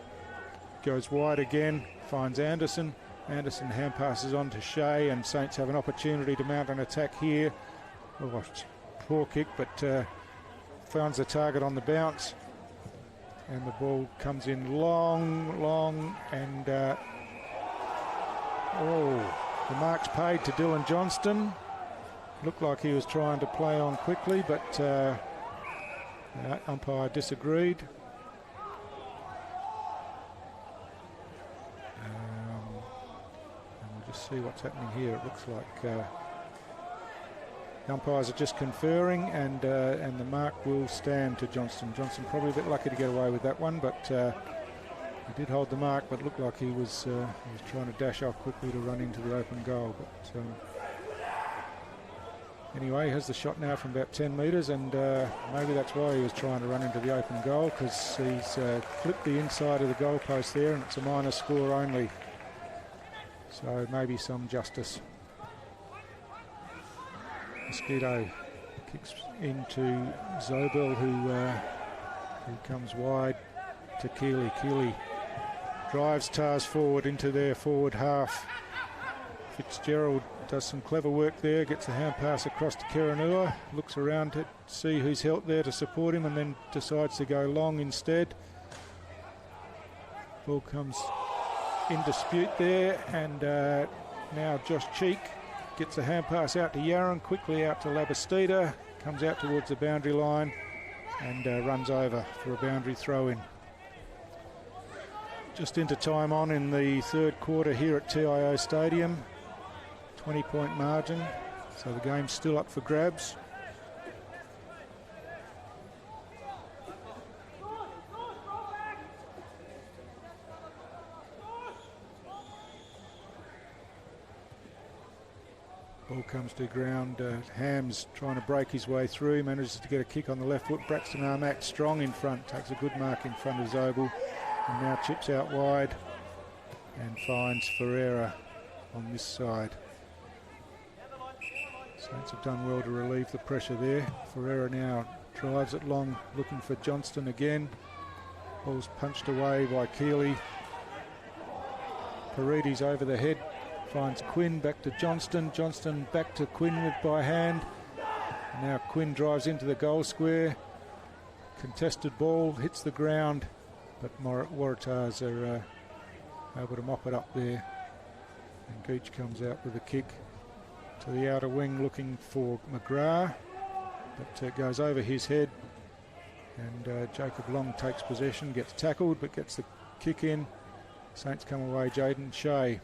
goes wide again, finds Anderson. Anderson hand passes on to Shea, and Saints have an opportunity to mount an attack here. Oh, poor kick, but finds the target on the bounce. And the ball comes in long, and the mark's paid to Dylan Johnston. Looked like he was trying to play on quickly, but umpire disagreed. And we'll just see what's happening here. It looks like the umpires are just conferring, and the mark will stand to Johnston. Johnston probably a bit lucky to get away with that one, but he did hold the mark, but looked like he was trying to dash off quickly to run into the open goal. But anyway, he has the shot now from about 10 metres, and maybe that's why he was trying to run into the open goal, because he's flipped the inside of the goalpost there, and it's a minor score only. So maybe some justice. Mosquito kicks into Zobel, who comes wide to Keeley. Keeley drives Tars forward into their forward half. Fitzgerald does some clever work there, gets a hand pass across to Karanua, looks around to see who's helped there to support him, and then decides to go long instead. Ball comes in dispute there, and now Josh Cheek gets a hand pass out to Yaron, quickly out to Labastida, comes out towards the boundary line and runs over for a boundary throw-in. Just into time on in the third quarter here at TIO Stadium. 20-point margin, so the game's still up for grabs. Ball comes to ground. Hams trying to break his way through, manages to get a kick on the left foot. Braxton Armack strong in front, takes a good mark in front of Zobel, and now chips out wide and finds Ferreira on this side. Saints have done well to relieve the pressure there. Ferreira now drives it long, looking for Johnston again. Ball's punched away by Keeley. Paredes over the head, finds Quinn, back to Johnston. Johnston back to Quinn by hand. Now Quinn drives into the goal square. Contested ball, hits the ground, but Waratahs are able to mop it up there. And Gooch comes out with a kick to the outer wing, looking for McGrath, but it goes over his head, and Jacob Long takes possession, gets tackled, but gets the kick in. Saints come away. Jaden Shea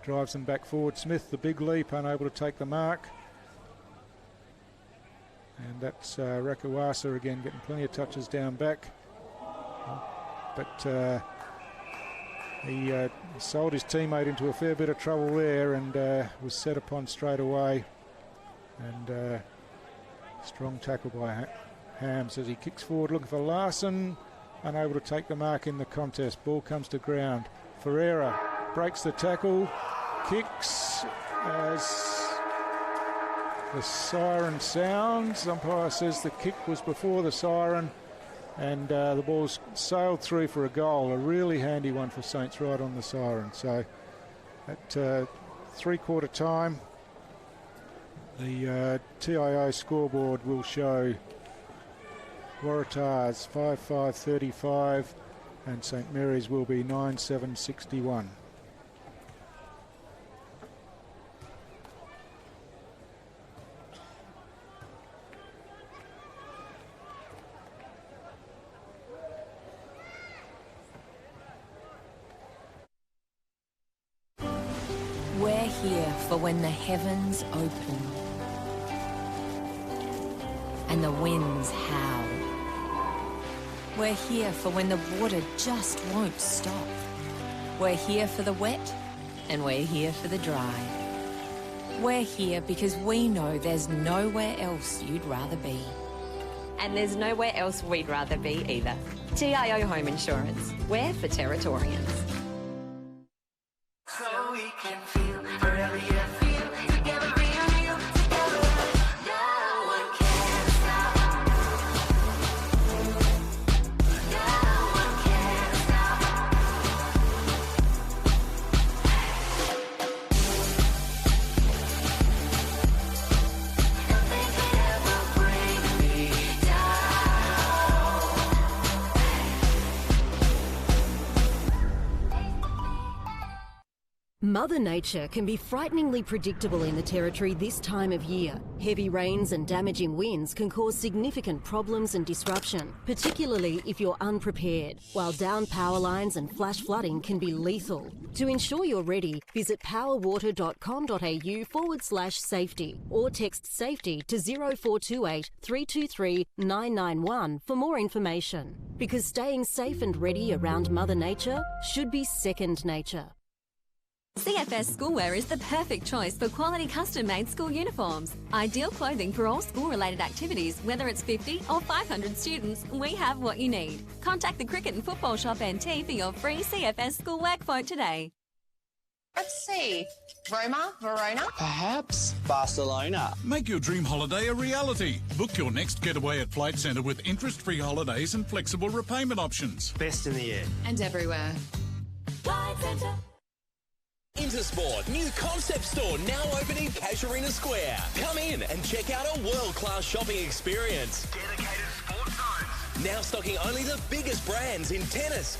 drives them back forward. Smith, the big leap, unable to take the mark. And that's Rakawasa again, getting plenty of touches down back. But he sold his teammate into a fair bit of trouble there, and was set upon straight away. And strong tackle by Hams as he kicks forward looking for Larson, unable to take the mark in the contest. Ball comes to ground. Ferreira breaks the tackle, kicks as the siren sounds. Umpire says the kick was before the siren, and the ball's sailed through for a goal. A really handy one for Saints right on the siren. So at three-quarter time, the TIO scoreboard will show Waratahs 5-5-35 and St Mary's will be 9-7-61. We're here for when the heavens open and the winds howl. We're here for when the water just won't stop. We're here for the wet, and we're here for the dry. We're here because we know there's nowhere else you'd rather be. And there's nowhere else we'd rather be either. TIO Home Insurance. We're for Territorians. So we can feel forever, yeah, feel together, real together. No one can stop. No one can stop. Nothing can ever bring me down. Mother Nature can be frighteningly predictable in the Territory this time of year. Heavy rains and damaging winds can cause significant problems and disruption, particularly if you're unprepared, while downed power lines and flash flooding can be lethal. To ensure you're ready, visit powerwater.com.au/safety or text SAFETY to 0428 323 991 for more information. Because staying safe and ready around Mother Nature should be second nature. CFS Schoolwear is the perfect choice for quality custom-made school uniforms. Ideal clothing for all school-related activities, whether it's 50 or 500 students, we have what you need. Contact the Cricket and Football Shop NT for your free CFS Schoolwear quote today. Let's see. Roma, Verona? Perhaps Barcelona. Make your dream holiday a reality. Book your next getaway at Flight Centre with interest-free holidays and flexible repayment options. Best in the air. And everywhere. Flight Centre. Intersport, new concept store now open in Casuarina Square. Come in and check out a world-class shopping experience. Dedicated sports zones. Now stocking only the biggest brands in tennis,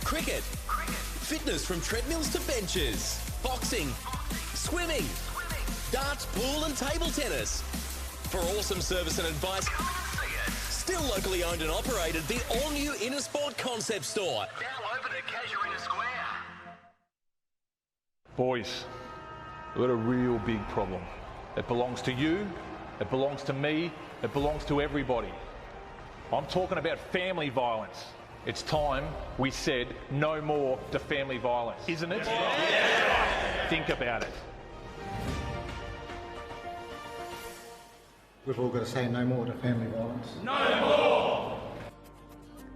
cricket, fitness from treadmills to benches, boxing, swimming, darts, pool and table tennis. For awesome service and advice, still locally owned and operated, the all-new Intersport concept store. Now open at Casuarina Square. Boys, we've got a real big problem. It belongs to you, it belongs to me, it belongs to everybody. I'm talking about family violence. It's time we said no more to family violence, isn't it? Yeah. Think about it. We've all got to say no more to family violence. No more!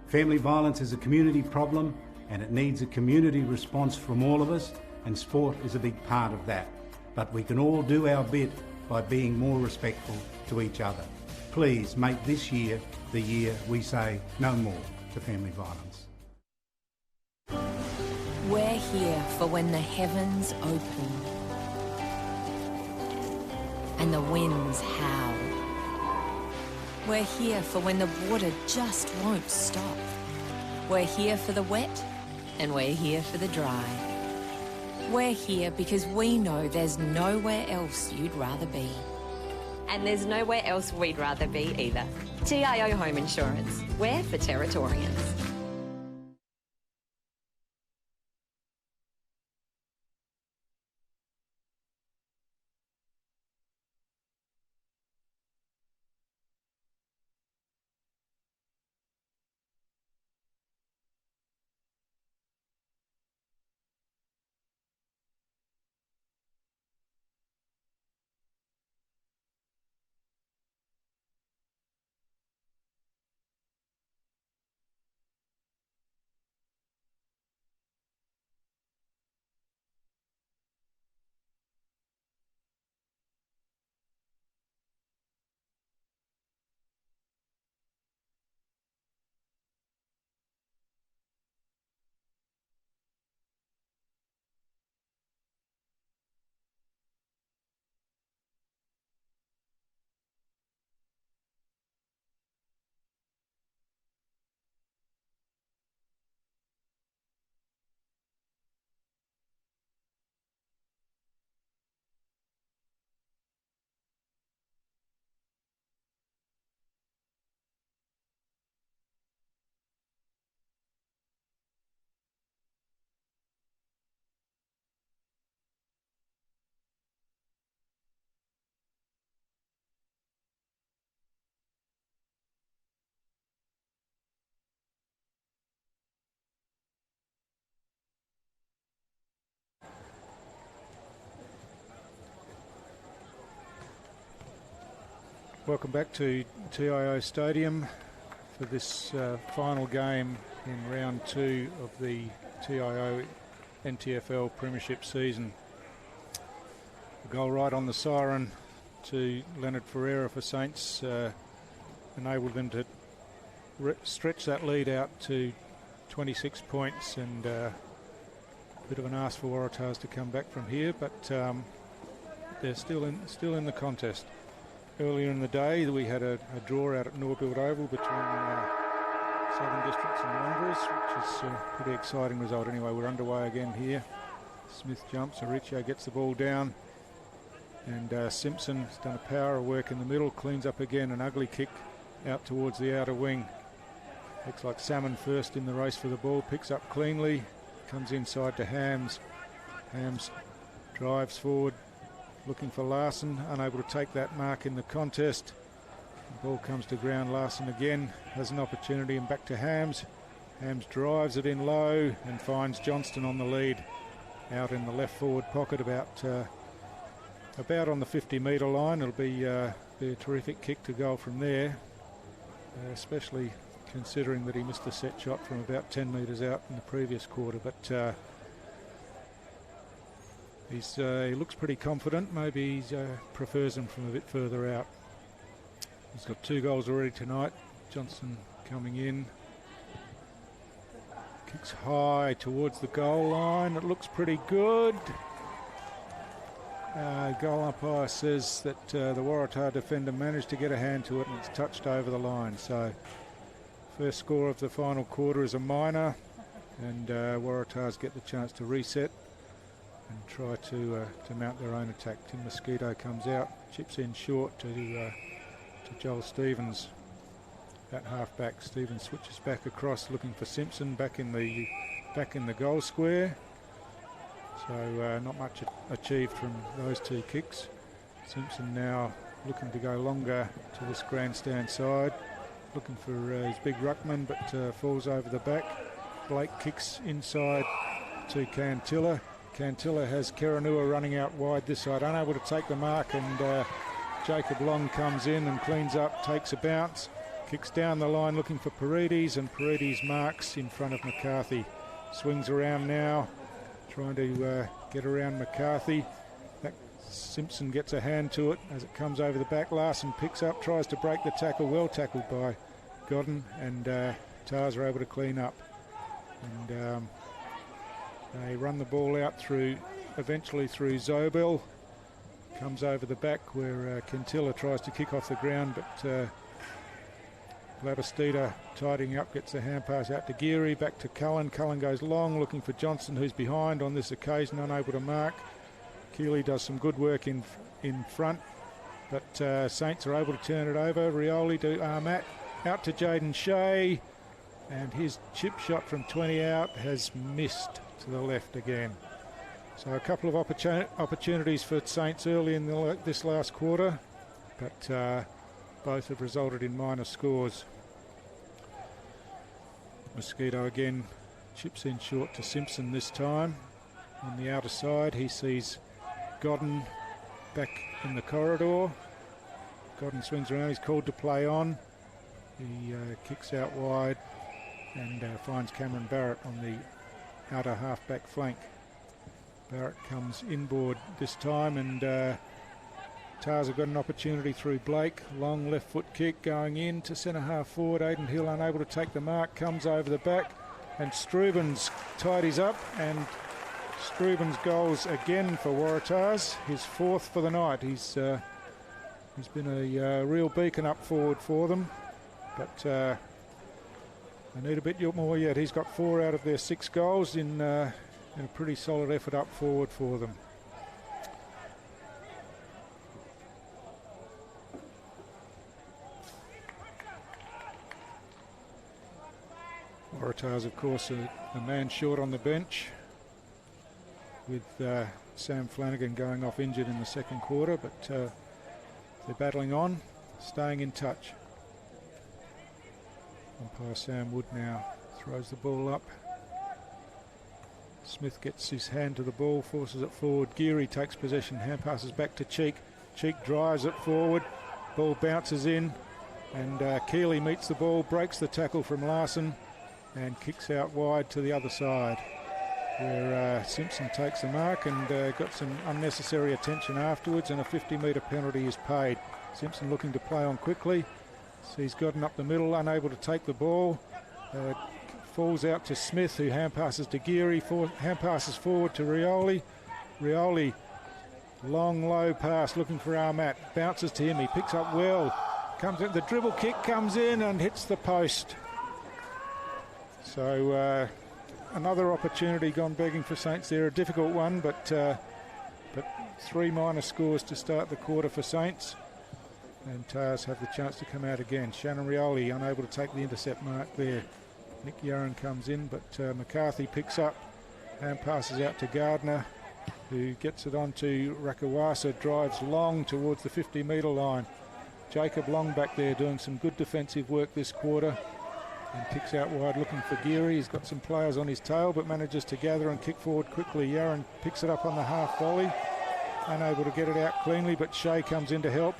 Family violence is a community problem and it needs a community response from all of us, and sport is a big part of that. But we can all do our bit by being more respectful to each other. Please make this year the year we say no more to family violence. We're here for when the heavens open and the winds howl. We're here for when the water just won't stop. We're here for the wet, and we're here for the dry. We're here because we know there's nowhere else you'd rather be. And there's nowhere else we'd rather be either. TIO Home Insurance. We're for Territorians. Welcome back to TIO Stadium for this final game in round 2 of the TIO NTFL Premiership season. A goal right on the siren to Leonard Ferreira for Saints enabled them to stretch that lead out to 26 points, and a bit of an ask for Waratahs to come back from here, but they're still in the contest. Earlier in the day we had a draw out at Norbuild Oval between Southern Districts and Wanderers, which is a pretty exciting result. Anyway, we're underway again here. Smith jumps, Aricio gets the ball down, and Simpson has done a power of work in the middle, cleans up again, an ugly kick out towards the outer wing. Looks like Salmon first in the race for the ball, picks up cleanly, comes inside to Hams. Hams drives forward, looking for Larson, unable to take that mark in the contest. The ball comes to ground, Larson again has an opportunity, and back to Hams. Hams drives it in low and finds Johnston on the lead out in the left forward pocket, about on the 50-metre line. It'll be a terrific kick to goal from there, especially considering that he missed a set shot from about 10 metres out in the previous quarter, but he looks pretty confident. Maybe he prefers him from a bit further out. He's got 2 goals already tonight. Johnston coming in. Kicks high towards the goal line. It looks pretty good. Goal umpire says that the Waratah defender managed to get a hand to it, and it's touched over the line. So first score of the final quarter is a minor, and Waratahs get the chance to reset and try to mount their own attack. Tim Mosquito comes out, chips in short to Joel Stevens at half-back. Stevens switches back across, looking for Simpson back in the goal square. So not much achieved from those 2 kicks. Simpson now looking to go longer to this grandstand side, looking for his big ruckman, but falls over the back. Blake kicks inside to Cantilla. Cantilla has Keranua running out wide this side, unable to take the mark, and Jacob Long comes in and cleans up, takes a bounce, kicks down the line looking for Paredes, and Paredes marks in front of McCarthy. Swings around now, trying to get around McCarthy. Simpson gets a hand to it as it comes over the back. Larson picks up, tries to break the tackle, well tackled by Godden, and Tars are able to clean up. And they run the ball out eventually through Zobel. Comes over the back where Quintilla tries to kick off the ground, but Labastida tidying up, gets the hand pass out to Geary, back to Cullen. Cullen goes long, looking for Johnson, who's behind on this occasion, unable to mark. Keeley does some good work in front, but Saints are able to turn it over. Rioli to Armat, out to Jaden Shea, and his chip shot from 20 out has missed to the left again. So a couple of opportunities for Saints early in this last quarter, but both have resulted in minor scores. Mosquito again chips in short to Simpson this time. On the outer side, he sees Godden back in the corridor. Godden swings around, he's called to play on. He kicks out wide and finds Cameron Barrett on the outer half-back flank. Barrett comes inboard this time, and Tars have got an opportunity through Blake. Long left foot kick going in to centre half forward. Aidan Hill unable to take the mark, comes over the back, and Strubens tidies up, and Strubens goals again for Waratahs, his 4th for the night. He's been a real beacon up forward for them, but they need a bit more yet. He's got 4 out of their 6 goals in a pretty solid effort up forward for them. Waratahs, of course, a man short on the bench, with Sam Flanagan going off injured in the second quarter, but they're battling on, staying in touch. Umpire Sam Wood now throws the ball up. Smith gets his hand to the ball, forces it forward. Geary takes possession, hand passes back to Cheek. Cheek drives it forward, Ball bounces in, and Keeley meets the ball, breaks the tackle from Larson, and kicks out wide to the other side, where Simpson takes the mark and got some unnecessary attention afterwards, and a 50-metre penalty is paid. Simpson looking to play on quickly. So he's gotten up the middle, unable to take the ball. Falls out to Smith, who hand passes to Geary, hand passes forward to Rioli. Rioli, long low pass looking for Armat, bounces to him, he picks up well, comes in, the dribble kick comes in and hits the post. So another opportunity gone begging for Saints there, a difficult one, but 3 minor scores to start the quarter for Saints, and Tars have the chance to come out again. Shannon Rioli unable to take the intercept mark there. Nick Yaron comes in, but McCarthy picks up, hand passes out to Gardner, who gets it on to Rakawasa, drives long towards the 50-metre line. Jacob Long back there doing some good defensive work this quarter, and kicks out wide looking for Geary. He's got some players on his tail, but manages to gather and kick forward quickly. Yaron picks it up on the half volley, unable to get it out cleanly, but Shea comes in to help.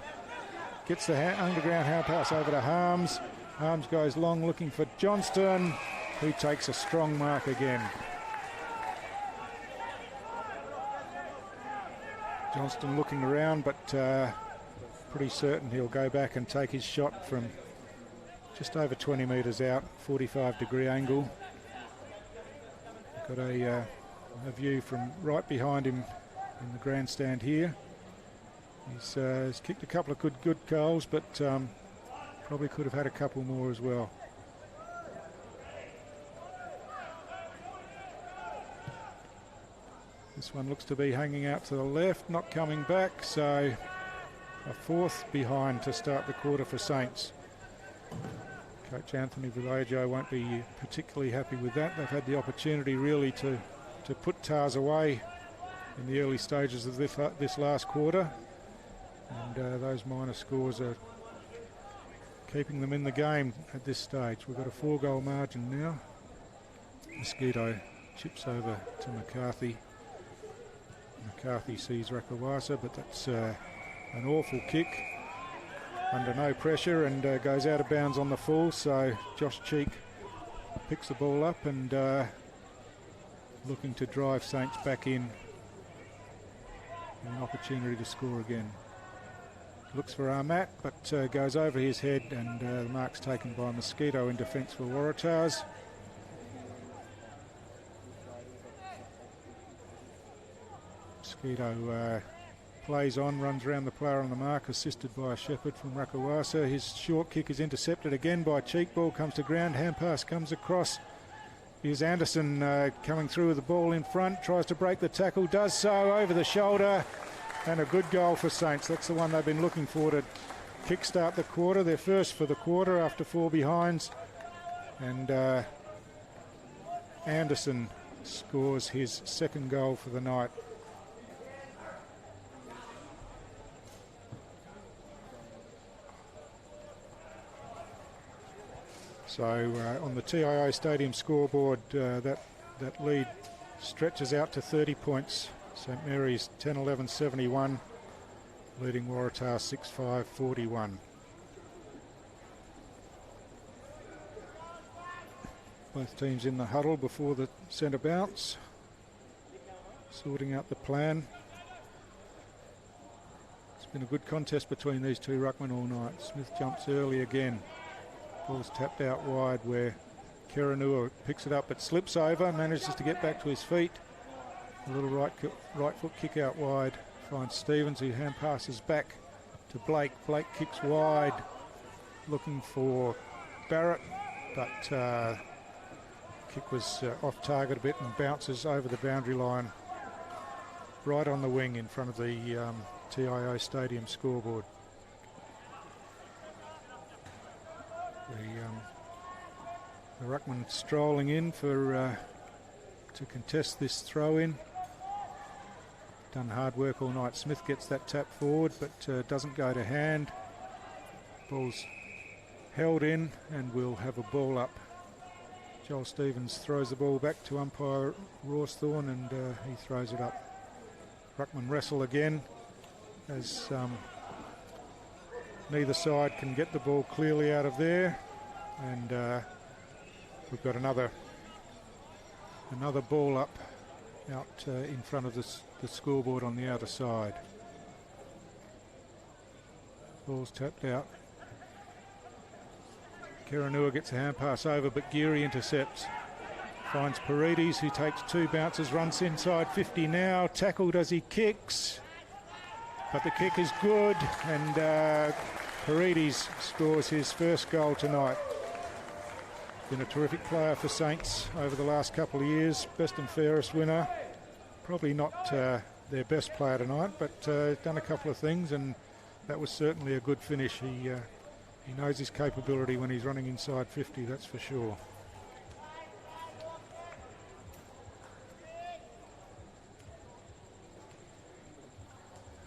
Gets the underground hand pass over to Harms. Harms goes long looking for Johnston, who takes a strong mark again. Johnston looking around, but pretty certain he'll go back and take his shot from just over 20 metres out, 45-degree angle. Got a view from right behind him in the grandstand here. He's kicked a couple of good goals, but probably could have had a couple more as well. This one looks to be hanging out to the left, not coming back, so a 4th behind to start the quarter for Saints. Coach Anthony Villaggio won't be particularly happy with that. They've had the opportunity really to put Tars away in the early stages of this last quarter, and those minor scores are keeping them in the game at this stage. We've got a 4-goal margin now. Mosquito chips over to McCarthy. McCarthy sees Rakawasa, but that's an awful kick under no pressure, and goes out of bounds on the full, so Josh Cheek picks the ball up and looking to drive Saints back in. An opportunity to score again. Looks for Armat, but goes over his head, and the mark's taken by Mosquito in defence for Waratahs. Mosquito plays on, runs around the player on the mark, assisted by a Shepherd from Rakawasa. His short kick is intercepted again by Cheek. Ball comes to ground, hand pass comes across. Here's Anderson coming through with the ball in front, tries to break the tackle, does so over the shoulder, and a good goal for Saints. That's the one they've been looking for to kickstart the quarter, their first for the quarter after 4 behinds. And Anderson scores his 2nd goal for the night. So on the TIO Stadium scoreboard, that lead stretches out to 30 points. St Mary's 10-11-71, leading Waratah 6-5-41. Both teams in the huddle before the centre bounce, sorting out the plan. It's been a good contest between these two ruckmen all night. Smith jumps early again. Ball's tapped out wide where Keranua picks it up, but slips over, manages to get back to his feet. A little right foot kick out wide, finds Stevens, who hand passes back to Blake. Blake kicks wide, looking for Barrett, but kick was off target a bit and bounces over the boundary line, right on the wing in front of the TIO Stadium scoreboard. The ruckman strolling in for to contest this throw-in. Done hard work all night. Smith gets that tap forward, but doesn't go to hand. Ball's held in, and we'll have a ball up. Joel Stevens throws the ball back to umpire Rawsthorne, and he throws it up. Ruckman wrestle again as neither side can get the ball clearly out of there, and we've got another ball up out in front of the scoreboard on the outer side. Ball's tapped out. Karanua gets a hand pass over, but Geary intercepts. Finds Paredes, who takes 2 bounces, runs inside 50 now. Tackled as he kicks, but the kick is good, and Paredes scores his first goal tonight. Been a terrific player for Saints over the last couple of years. Best and fairest winner. Probably not their best player tonight, but done a couple of things, and that was certainly a good finish. He knows his capability when he's running inside 50, that's for sure.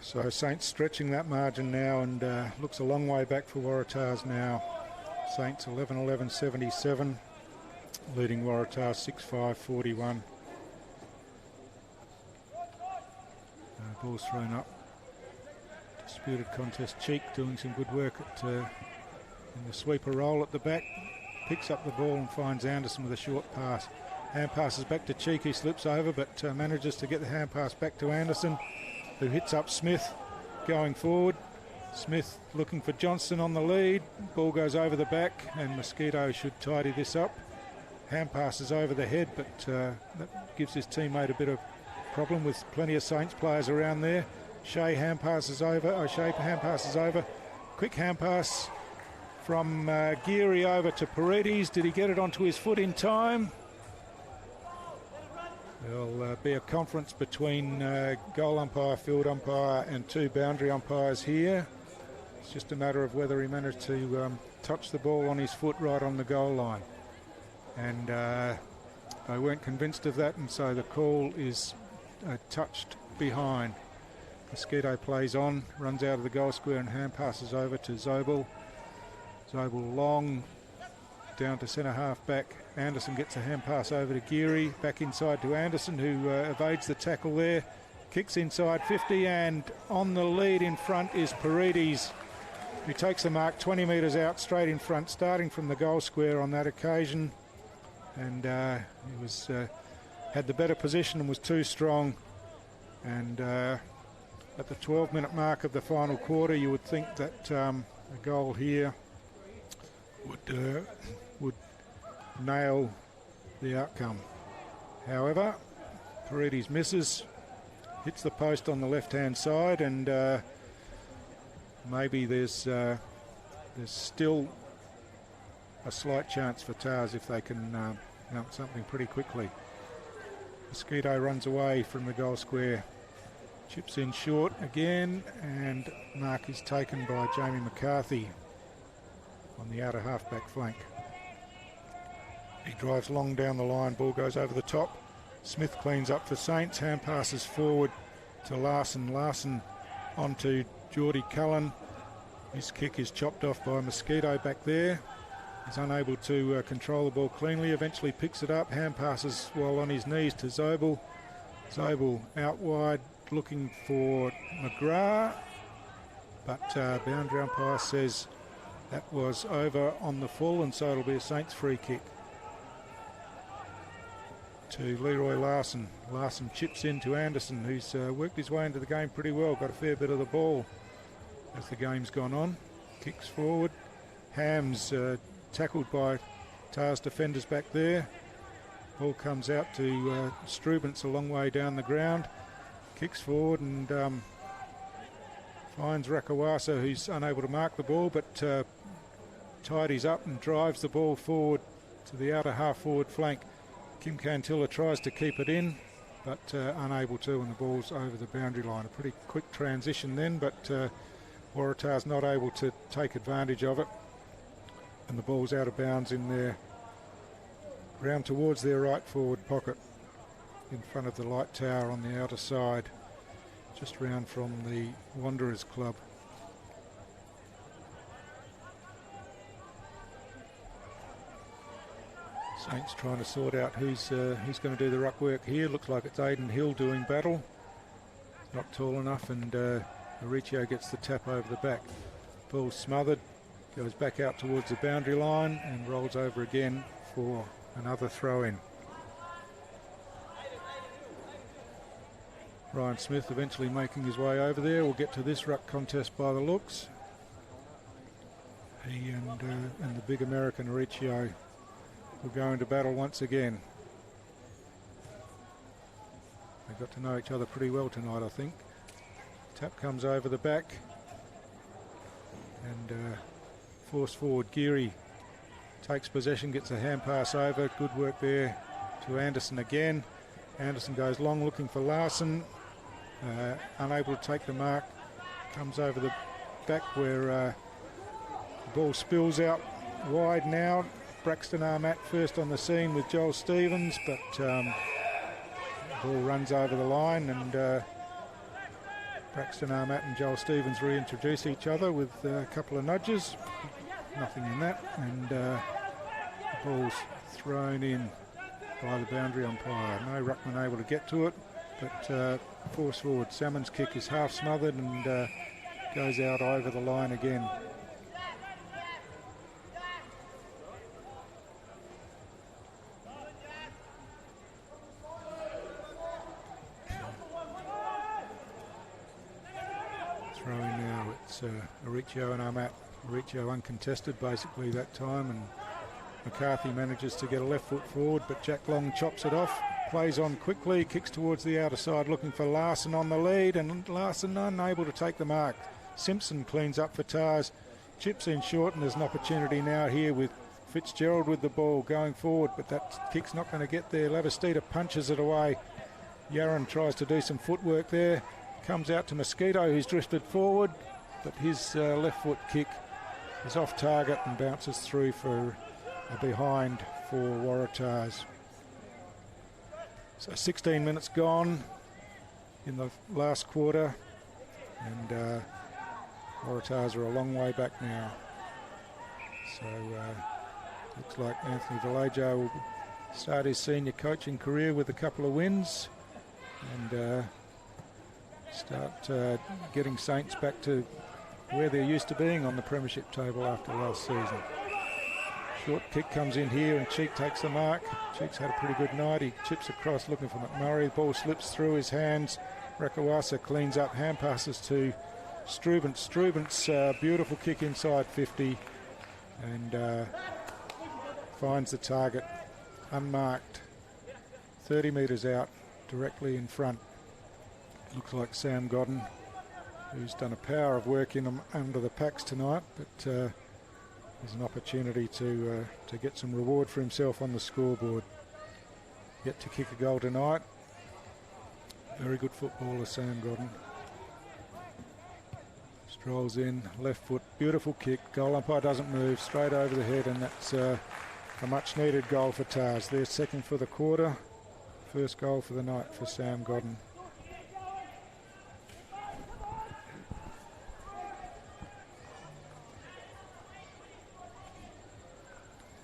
So Saints stretching that margin now, and looks a long way back for Waratahs now. Saints 11-11-77, leading Waratahs 6-5-41. Ball's thrown up. Disputed contest. Cheek doing some good work in the sweeper roll at the back. Picks up the ball and finds Anderson with a short pass. Hand passes back to Cheek, he slips over, but manages to get the hand pass back to Anderson, who hits up Smith going forward. Smith looking for Johnston on the lead. Ball goes over the back, and Mosquito should tidy this up. Hand passes over the head, but that gives his teammate a bit of problem with plenty of Saints players around there. O'Shea hand passes over. Quick hand pass from Geary over to Paredes. Did he get it onto his foot in time? There'll be a conference between goal umpire, field umpire, and 2 boundary umpires here. It's just a matter of whether he managed to touch the ball on his foot right on the goal line. And they weren't convinced of that, and so the call is touched behind. Mosquito plays on, runs out of the goal square and hand passes over to Zobel. Zobel long down to centre half back. Anderson gets a hand pass over to Geary, back inside to Anderson, who evades the tackle there. Kicks inside 50, and on the lead in front is Paredes, who takes the mark 20 metres out straight in front, starting from the goal square on that occasion. And he was had the better position and was too strong. And at the 12-minute mark of the final quarter, you would think that a goal here would nail the outcome. However, Paredes misses, hits the post on the left-hand side, and maybe there's still a slight chance for Tars if they can mount something pretty quickly. Mosquito runs away from the goal square, chips in short again, and mark is taken by Jamie McCarthy on the outer half-back flank. He drives long down the line, ball goes over the top. Smith cleans up for Saints, hand passes forward to Larson. Larson onto Geordie Cullen. His kick is chopped off by Mosquito back there. He's unable to control the ball cleanly, eventually picks it up, hand passes while on his knees to Zobel. Zobel out wide looking for McGrath, but boundary umpire says that was over on the full, and so it'll be a Saints free kick to Leroy Larson. Larson chips in to Anderson, who's worked his way into the game pretty well, got a fair bit of the ball as the game's gone on. Kicks forward. Hams tackled by Tars defenders back there. Ball comes out to Strubens a long way down the ground. Kicks forward and finds Rakawasa, who's unable to mark the ball, but tidies up and drives the ball forward to the outer half-forward flank. Kim Cantilla tries to keep it in, but unable to, and the ball's over the boundary line. A pretty quick transition then, but Waratahs not able to take advantage of it, and the ball's out of bounds in there, round towards their right forward pocket in front of the light tower on the outer side, just round from the Wanderers Club. Saints trying to sort out who's going to do the ruck work here. Looks like it's Aidan Hill doing battle. Not tall enough, and Mauricio gets the tap over the back. Ball smothered, goes back out towards the boundary line and rolls over again for another throw-in. Ryan Smith eventually making his way over there. We'll get to this ruck contest by the looks. He and the big American Auricio will go into battle once again. They got to know each other pretty well tonight, I think. Tap comes over the back and force forward. Geary takes possession, gets a hand pass over. Good work there to Anderson again. Anderson goes long looking for Larson. Unable to take the mark. Comes over the back where the ball spills out wide now. Braxton Armat first on the scene with Joel Stevens, but the ball runs over the line, and Braxton Armat and Joel Stevens reintroduce each other with a couple of nudges. Nothing in that, and the ball's thrown in by the boundary umpire. No ruckman able to get to it, but force forward. Salmon's kick is half smothered and goes out over the line again. Throwing now, it's Auricio and Armat. Auricio uncontested basically that time, and McCarthy manages to get a left foot forward, but Jack Long chops it off, plays on quickly, kicks towards the outer side looking for Larson on the lead, and Larson unable to take the mark. Simpson cleans up for Tars, chips in short, and there's an opportunity now here with Fitzgerald with the ball going forward, but that kick's not going to get there. Lavastida punches it away. Yaron tries to do some footwork there, comes out to Mosquito, who's drifted forward, but his left foot kick is off target and bounces through for a behind for Waratahs. So 16 minutes gone in the last quarter, and Waratahs are a long way back now. So looks like Anthony Vallejo will start his senior coaching career with a couple of wins and start getting Saints back to where they're used to being on the premiership table after last season. Short kick comes in here and Cheek takes the mark. Cheek's had a pretty good night. He chips across looking for McMurray. The ball slips through his hands. Rakawasa cleans up, hand passes to Strubent. Strubent's beautiful kick inside 50 and finds the target unmarked, 30 metres out, directly in front. Looks like Sam Godden, who's done a power of work in them under the packs tonight, but there's an opportunity to get some reward for himself on the scoreboard. Yet to kick a goal tonight. Very good footballer, Sam Godden. Strolls in, left foot, beautiful kick. Goal umpire doesn't move, straight over the head, and that's a much needed goal for Tars. Their second for the quarter, first goal for the night for Sam Godden.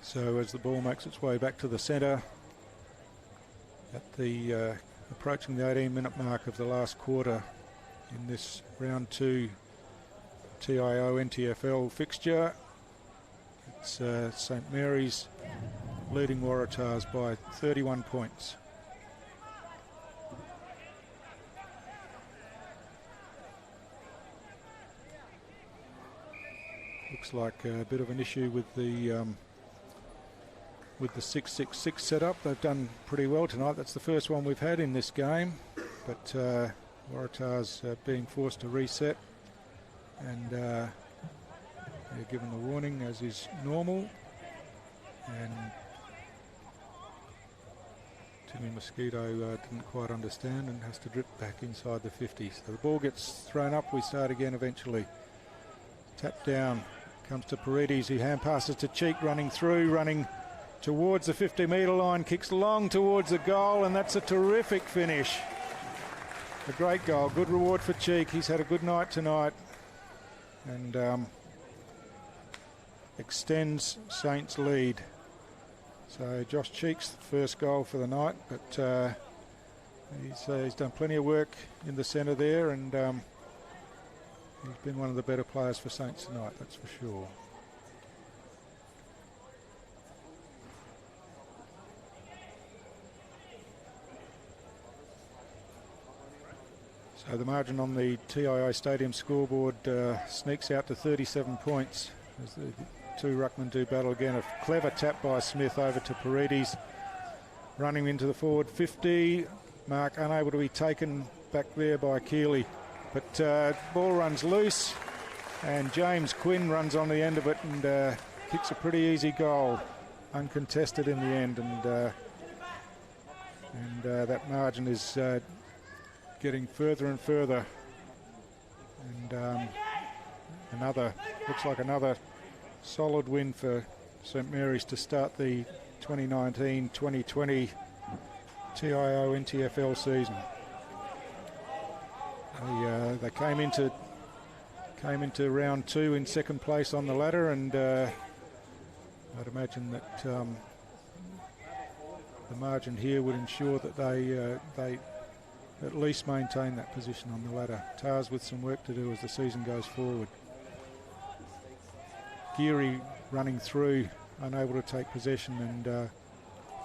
So as the ball makes its way back to the centre, at the approaching the 18-minute mark of the last quarter in this round 2 TIO NTFL fixture, it's St Mary's leading Waratahs by 31 points. Looks like a bit of an issue with the 6-6-6 setup. They've done pretty well tonight. That's the first one we've had in this game, but Waratahs being forced to reset, and they're given the warning as is normal, and Timmy Mosquito didn't quite understand and has to drip back inside the 50. So the ball gets thrown up, we start again eventually. Tap down, comes to Paredes, who hand passes to Cheek, running towards the 50-metre line, kicks long towards the goal, and that's a terrific finish. A great goal, good reward for Cheek. He's had a good night tonight, and extends Saints' lead. So Josh Cheek's first goal for the night, but he's done plenty of work in the centre there, and He's been one of the better players for Saints tonight, that's for sure. So the margin on the TIO Stadium scoreboard sneaks out to 37 points as the two ruckmen do battle again. A clever tap by Smith over to Paredes, running into the forward 50. Mark unable to be taken back there by Keeley, but ball runs loose and James Quinn runs on the end of it and kicks a pretty easy goal, uncontested in the end, and that margin is getting further and further, and looks like another solid win for St Mary's to start the 2019-2020 TIO NTFL season. They came into round 2 in second place on the ladder, and I'd imagine that the margin here would ensure that they at least maintain that position on the ladder. Tars with some work to do as the season goes forward. Geary running through, unable to take possession, and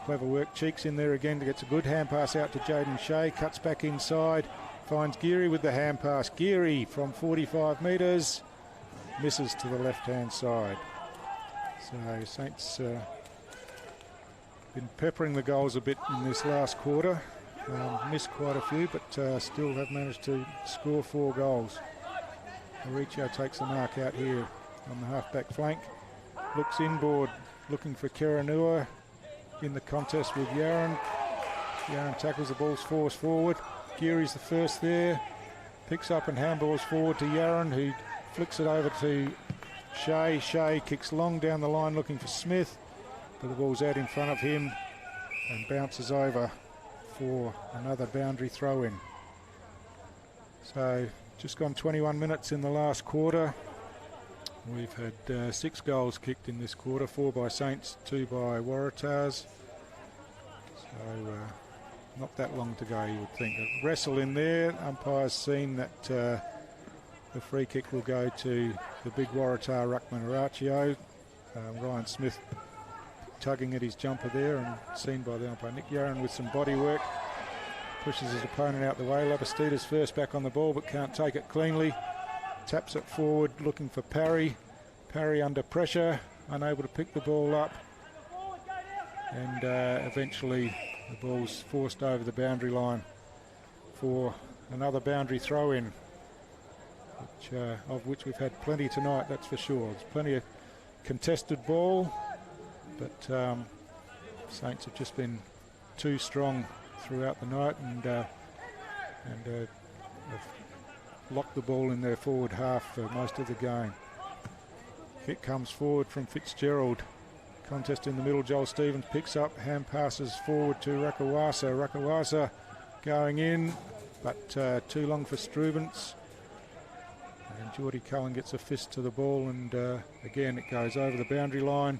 clever work. Cheeks in there again, gets a good hand pass out to Jaden Shea, cuts back inside, finds Geary with the hand pass. Geary from 45 metres, misses to the left-hand side. So Saints been peppering the goals a bit in this last quarter. Missed quite a few, but still have managed to score 4 goals. Mauricio takes the mark out here on the half-back flank. Looks inboard, looking for Keranua in the contest with Yaron. Yaron tackles the ball's force forward. Geary's the first there. Picks up and handballs forward to Yaron, who flicks it over to Shea. Shea kicks long down the line looking for Smith, but the ball's out in front of him and bounces over for another boundary throw-in. So just gone 21 minutes in the last quarter. We've had 6 goals kicked in this quarter, 4 by Saints, 2 by Waratahs. So not that long to go, you would think. A wrestle in there. Umpire's seen that the free kick will go to the big Waratah ruckman Arachio. Ryan Smith tugging at his jumper there, and seen by the umpire. Nick Yaron with some body work, pushes his opponent out the way. Labastita's first back on the ball, but can't take it cleanly. Taps it forward looking for Parry. Parry under pressure, unable to pick the ball up, and eventually the ball's forced over the boundary line for another boundary throw-in, of which we've had plenty tonight, that's for sure. There's plenty of contested ball, but Saints have just been too strong throughout the night, and have locked the ball in their forward half for most of the game. Kick comes forward from Fitzgerald. Contest in the middle. Joel Stevens picks up, hand passes forward to Rakawasa. Rakawasa going in, but too long for Strubens. And Geordie Cullen gets a fist to the ball, and again it goes over the boundary line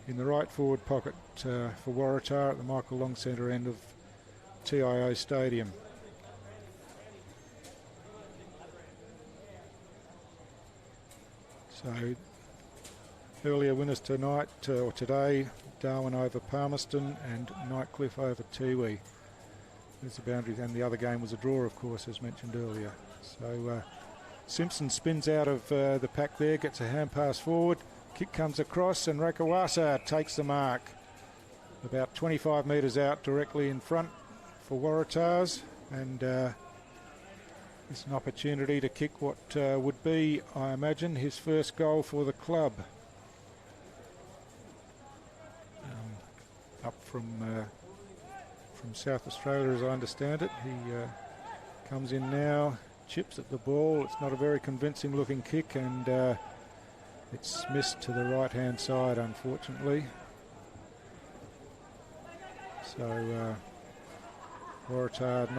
in the right forward pocket for Waratah at the Michael Long Centre end of TIO Stadium. So earlier winners tonight or today: Darwin over Palmerston and Nightcliff over Tiwi. There's the boundary, and the other game was a draw, of course, as mentioned earlier. So Simpson spins out of the pack there, gets a hand pass forward. Kick comes across, and Rakawasa takes the mark. About 25 metres out, directly in front for Waratahs, and it's an opportunity to kick what would be, I imagine, his first goal for the club. Up from South Australia, as I understand it. He comes in now, chips at the ball. It's not a very convincing looking kick, and it's missed to the right hand side, unfortunately. So Waratah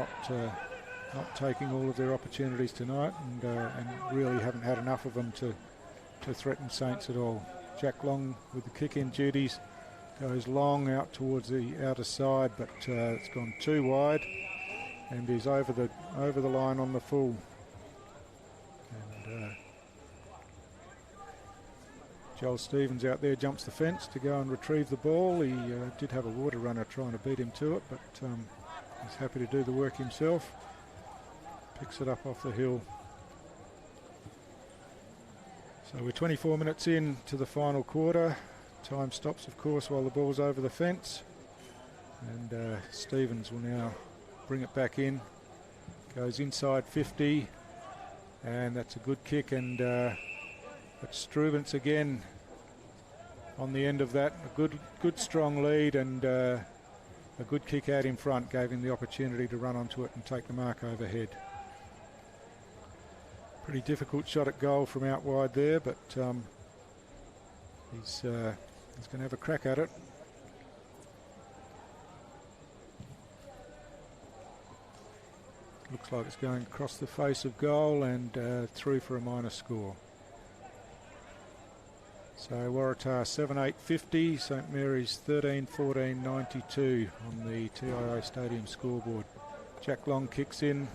not taking all of their opportunities tonight, and really haven't had enough of them to threaten Saints at all. Jack Long with the kick-in duties goes long out towards the outer side, but it's gone too wide, and is over the line on the full. And Joel Stevens out there jumps the fence to go and retrieve the ball. He did have a water runner trying to beat him to it, but he's happy to do the work himself. Picks it up off the hill. So we're 24 minutes in to the final quarter. Time stops, of course, while the ball's over the fence. And Stevens will now bring it back in. Goes inside 50. And that's a good kick. And it's Strubens again on the end of that. A good strong lead, and a good kick out in front gave him the opportunity to run onto it and take the mark overhead. Pretty difficult shot at goal from out wide there, but he's going to have a crack at it. Looks like it's going across the face of goal and through for a minor score. So Waratah 7-8-50, St Mary's 13-14-92 on the TIO Stadium scoreboard. Jack Long kicks in.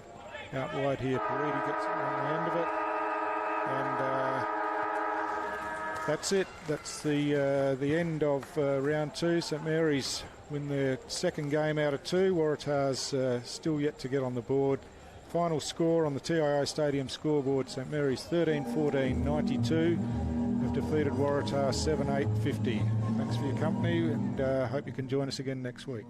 Out wide here, Paridi gets on the end of it, and that's it. That's the end of round 2. St Mary's win their second game out of 2. Waratahs still yet to get on the board. Final score on the TIO Stadium scoreboard: St Mary's 13-14-92 have defeated Waratah 7-8-50. Thanks for your company, and hope you can join us again next week.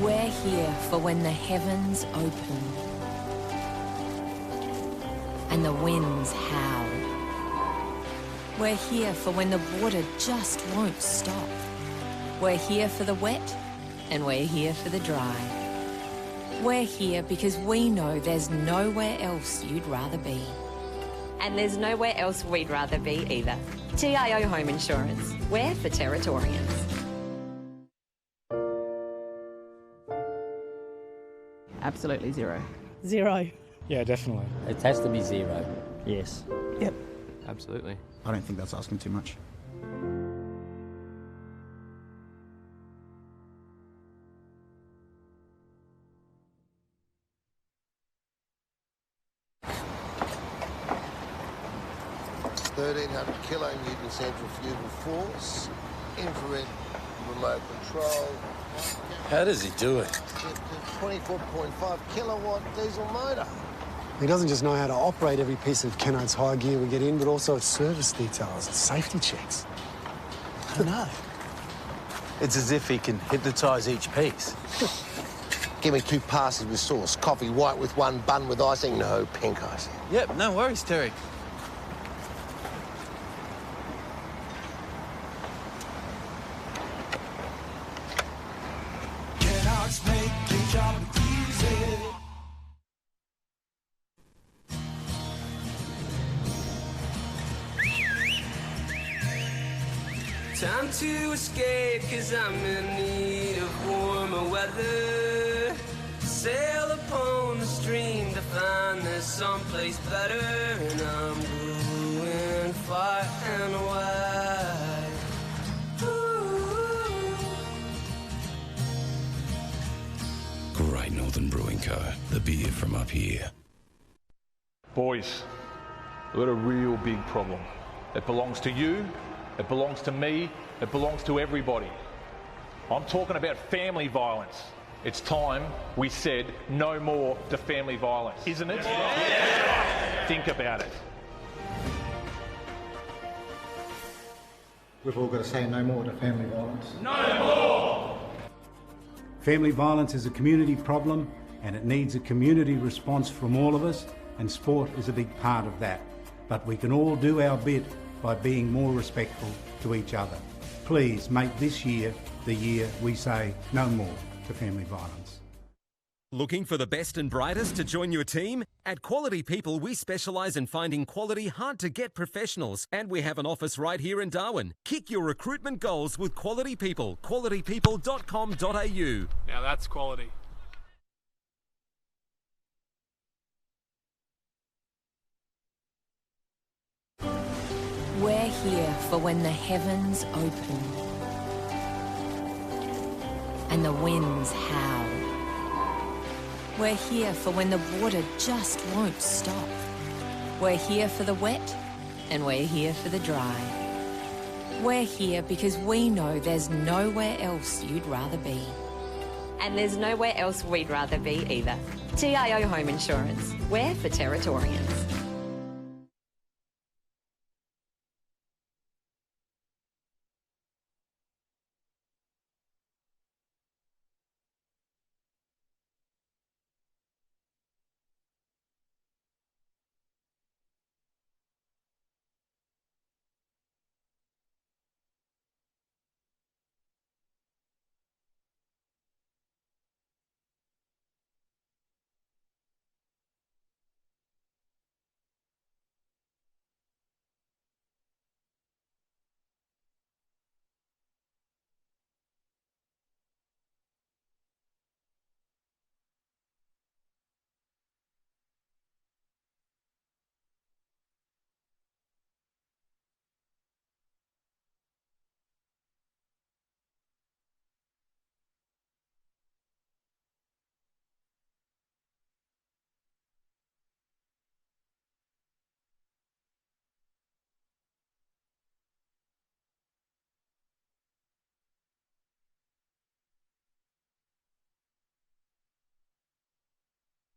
We're here for when the heavens open and the winds howl. We're here for when the water just won't stop. We're here for the wet and we're here for the dry. We're here because we know there's nowhere else you'd rather be. And there's nowhere else we'd rather be either. TIO Home Insurance. We're for Territorians. Absolutely zero. Zero. Yeah, definitely. It has to be zero. Yes. Yep. Absolutely. I don't think that's asking too much. kilonewton centrifugal force, infrared remote control. How does he do it? 24.5 kilowatt diesel motor. He doesn't just know how to operate every piece of Kennard's high gear we get in, but also its service details, its safety checks. I don't know. It's as if he can hypnotise each piece. Give me 2 passes with sauce, coffee white with 1, bun with icing, no pink icing. Yep, no worries, Terry. Kennard's make your job easy. Time to escape, 'cause I'm in need of warmer weather. Sail upon the stream to find there's someplace better. And I'm going far and wide. Great Northern Brewing Co. The beer from up here. Boys, we've got a real big problem. It belongs to you, it belongs to me, it belongs to everybody. I'm talking about family violence. It's time we said no more to family violence, isn't it? Yeah. Think about it. We've all got to say no more to family violence. No more! Family violence is a community problem and it needs a community response from all of us, and sport is a big part of that. But we can all do our bit by being more respectful to each other. Please make this year the year we say no more to family violence. Looking for the best and brightest to join your team? At Quality People, we specialise in finding quality, hard-to-get professionals, and we have an office right here in Darwin. Kick your recruitment goals with Quality People. qualitypeople.com.au. Now that's quality. We're here for when the heavens open and the winds howl. We're here for when the water just won't stop. We're here for the wet and we're here for the dry. We're here because we know there's nowhere else you'd rather be. And there's nowhere else we'd rather be either. TIO Home Insurance. We're for Territorians.